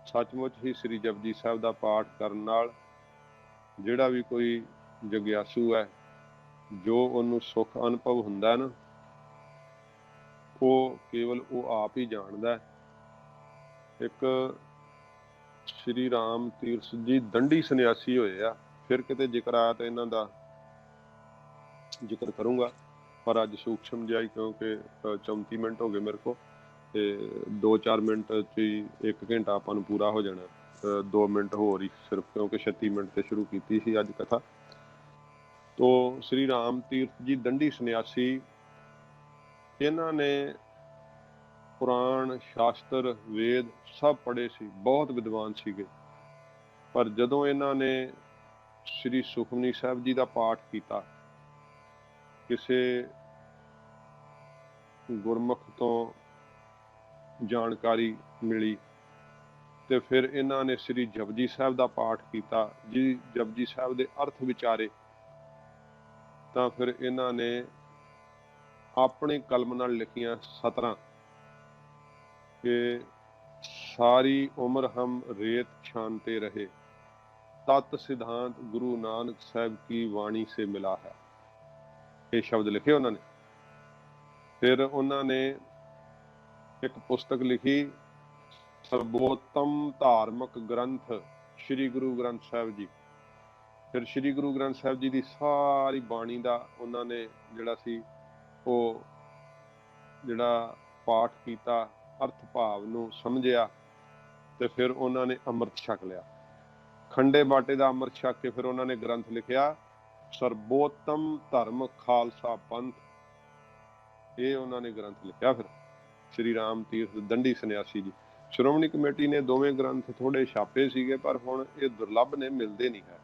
ਸੱਚਮੁੱਚ ਹੀ ਸ੍ਰੀ ਜਪਜੀ ਸਾਹਿਬ ਦਾ ਪਾਠ ਕਰਨ ਨਾਲ ਜਿਹੜਾ ਵੀ ਕੋਈ ਜਗਿਆਸੂ ਹੈ, ਜੋ ਉਹਨੂੰ ਸੁੱਖ ਅਨੁਭਵ ਹੁੰਦਾ ਨਾ, ਉਹ ਕੇਵਲ ਉਹ ਆਪ ਹੀ ਜਾਣਦਾ। ਇੱਕ ਸ਼੍ਰੀ ਰਾਮ ਤੀਰਥ ਜੀ ਦੰਡੀ ਸੰਨਿਆਸੀ ਹੋਏ ਆ, ਫਿਰ ਕਿਤੇ ਜ਼ਿਕਰ ਆਇਆ ਤਾਂ ਇਹਨਾਂ ਦਾ ਜ਼ਿਕਰ ਕਰੂੰਗਾ, ਪਰ ਅੱਜ ਸੂਖਸ਼ਮ ਜਿਹਾ, ਕਿਉਂਕਿ 34 ਮਿੰਟ ਹੋ ਗਏ ਮੇਰੇ ਕੋਲ, ਤੇ 2-4 ਮਿੰਟ 'ਚ ਹੀ 1 ਘੰਟਾ ਆਪਾਂ ਨੂੰ ਪੂਰਾ ਹੋ ਜਾਣਾ। 2 ਮਿੰਟ ਹੋਰ ਹੀ ਸਿਰਫ, ਕਿਉਂਕਿ 36 ਮਿੰਟ ਤੇ ਸ਼ੁਰੂ ਕੀਤੀ ਸੀ ਅੱਜ ਕਥਾ। ਤੋ ਸ਼੍ਰੀ ਰਾਮ ਤੀਰਥ ਜੀ ਦੰਡੀ ਸੰਨਿਆਸੀ, ਇਹਨਾਂ ਨੇ ਪੁਰਾਣ ਸ਼ਾਸਤਰ ਵੇਦ ਸਭ ਪੜ੍ਹੇ ਸੀ, ਬਹੁਤ ਵਿਦਵਾਨ ਸੀਗੇ। ਪਰ ਜਦੋਂ ਇਹਨਾਂ ਨੇ ਸ਼੍ਰੀ ਸੁਖਮਨੀ ਸਾਹਿਬ ਜੀ ਦਾ ਪਾਠ ਕੀਤਾ, ਕਿਸੇ ਗੁਰਮੁਖ ਤੋਂ ਜਾਣਕਾਰੀ ਮਿਲੀ, ਤੇ ਫਿਰ ਇਹਨਾਂ ਨੇ ਸ੍ਰੀ ਜਪਜੀ ਸਾਹਿਬ ਦਾ ਪਾਠ ਕੀਤਾ ਜੀ, ਜਪਜੀ ਸਾਹਿਬ ਦੇ ਅਰਥ ਵਿਚਾਰੇ, ਤਾਂ ਫਿਰ ਇਹਨਾਂ ਨੇ ਆਪਣੀ ਕਲਮ ਨਾਲ ਲਿਖੀਆਂ ਸਤਰਾਂ ਕਿ ਸਾਰੀ ਉਮਰ ਹਮ ਰੇਤ ਛਾਨਤੇ ਰਹੇ, ਤਤ ਸਿਧਾਂਤ ਗੁਰੂ ਨਾਨਕ ਸਾਹਿਬ ਕੀ ਬਾਣੀ ਸੇ ਮਿਲਾ ਹੈ। ਇਹ ਸ਼ਬਦ ਲਿਖੇ ਉਹਨਾਂ ਨੇ। ਫਿਰ ਉਹਨਾਂ ਨੇ ਇੱਕ ਪੁਸਤਕ ਲਿਖੀ, ਸਰਬੋਤਮ ਧਾਰਮਿਕ ਗ੍ਰੰਥ ਸ਼੍ਰੀ ਗੁਰੂ ਗ੍ਰੰਥ ਸਾਹਿਬ ਜੀ। ਫਿਰ ਸ਼੍ਰੀ ਗੁਰੂ ਗ੍ਰੰਥ ਸਾਹਿਬ ਜੀ ਦੀ ਸਾਰੀ ਬਾਣੀ ਦਾ ਉਹਨਾਂ ਨੇ ਜਿਹੜਾ ਸੀ ਉਹ ਜਿਹੜਾ ਪਾਠ ਕੀਤਾ, ਅਰਥ ਭਾਵ ਨੂੰ ਸਮਝਿਆ, ਤੇ ਫਿਰ ਉਹਨਾਂ ਨੇ ਅੰਮ੍ਰਿਤ ਛਕ ਲਿਆ। ਖੰਡੇ ਬਾਟੇ ਦਾ ਅੰਮ੍ਰਿਤ ਛਕ ਕੇ ਫਿਰ ਉਹਨਾਂ ਨੇ ਗ੍ਰੰਥ ਲਿਖਿਆ ਸਰਬੋਤਮ ਧਰਮ ਖਾਲਸਾ ਪੰਥ। ਇਹ ਉਹਨਾਂ ਨੇ ਗ੍ਰੰਥ ਲਿਖਿਆ ਫਿਰ ਸ਼੍ਰੀ ਰਾਮ ਤੀਰਥ ਦੰਡੀ ਸੰਨਿਆਸੀ ਜੀ। ਸ਼੍ਰੋਮਣੀ ਕਮੇਟੀ ਨੇ ਦੋਵੇਂ ਗ੍ਰੰਥ ਥੋੜੇ ਛਾਪੇ ਸੀਗੇ, ਪਰ ਹੁਣ ਇਹ ਦੁਰਲੱਭ ਨੇ, ਮਿਲਦੇ ਨਹੀਂ ਹੈ।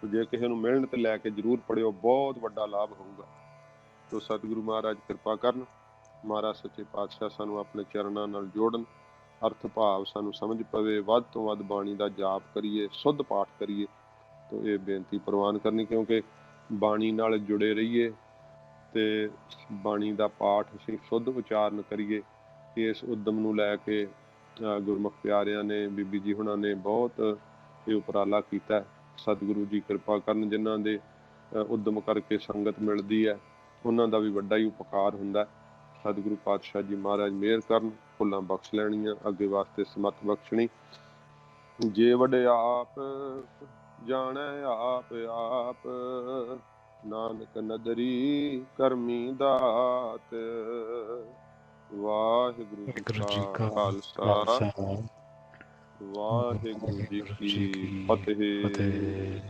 ਜੇ ਕਿਸੇ ਨੂੰ ਮਿਲਣ ਤੇ ਲੈ ਕੇ ਜ਼ਰੂਰ ਪੜਿਓ, ਬਹੁਤ ਵੱਡਾ ਲਾਭ ਹੋਊਗਾ। ਤੋ ਸਤਿਗੁਰੂ ਮਹਾਰਾਜ ਕਿਰਪਾ ਕਰਨ, ਮਹਾਰਾਜ ਸੱਚੇ ਪਾਤਸ਼ਾਹ ਸਾਨੂੰ ਆਪਣੇ ਚਰਨਾਂ ਨਾਲ ਜੋੜਨ, ਅਰਥ ਭਾਵ ਸਾਨੂੰ ਸਮਝ ਪਵੇ, ਵੱਧ ਤੋਂ ਵੱਧ ਬਾਣੀ ਦਾ ਜਾਪ ਕਰੀਏ, ਸੁੱਧ ਪਾਠ ਕਰੀਏ। ਤੋ ਇਹ ਬੇਨਤੀ ਪ੍ਰਵਾਨ ਕਰਨੀ, ਕਿਉਂਕਿ ਬਾਣੀ ਨਾਲ ਜੁੜੇ ਰਹੀਏ ਤੇ ਬਾਣੀ ਦਾ ਪਾਠ ਅਸੀਂ ਸ਼ੁੱਧ ਉਚਾਰਨ ਕਰੀਏ। ਇਸ ਉਦਮ ਨੂੰ ਲੈ ਕੇ ਗੁਰਮੁਖ ਪਿਆਰਿਆਂ ਨੇ, ਬੀਬੀ ਜੀ ਹੁਣਾਂ ਨੇ ਬਹੁਤ ਇਹ ਉਪਰਾਲਾ ਕੀਤਾ। ਸਤਿਗੁਰੂ ਜੀ ਕਿਰਪਾ ਕਰਨ, ਜਿਨ੍ਹਾਂ ਦੇ ਉਦਮ ਕਰਕੇ ਸੰਗਤ ਮਿਲਦੀ ਹੈ, ਉਹਨਾਂ ਦਾ ਵੀ ਵੱਡਾ ਹੀ ਉਪਕਾਰ ਹੁੰਦਾ। ਸਤਿਗੁਰੂ ਪਾਤਸ਼ਾਹ ਜੀ ਮਹਾਰਾਜ ਮਿਹਰ ਕਰਨ, ਭੁੱਲਾਂ ਬਖਸ਼ ਲੈਣੀਆਂ, ਅੱਗੇ ਵਾਸਤੇ ਸਮਤ ਬਖਸ਼ਣੀ। ਜੇ ਵਡ ਆਪ ਜਾਣੈ ਆਪ ਆਪ, ਨਾਨਕ ਨਦਰੀ ਕਰਮੀ ਦਾਤ। ਵਾਹਿਗੁਰੂ ਜੀ ਵਾਹਿਗੁਰੂ ਜੀ ਕਾ ਕਾ ਖਾਲਸਾ, ਖਾਲਸਾ, ਵਾਹਿਗੁਰੂ ਜੀ ਵਾਹਿਗੁਰੂ ਜੀ ਕੀ ਕੀ ਫਤਿਹ। ਫਤਿਹ।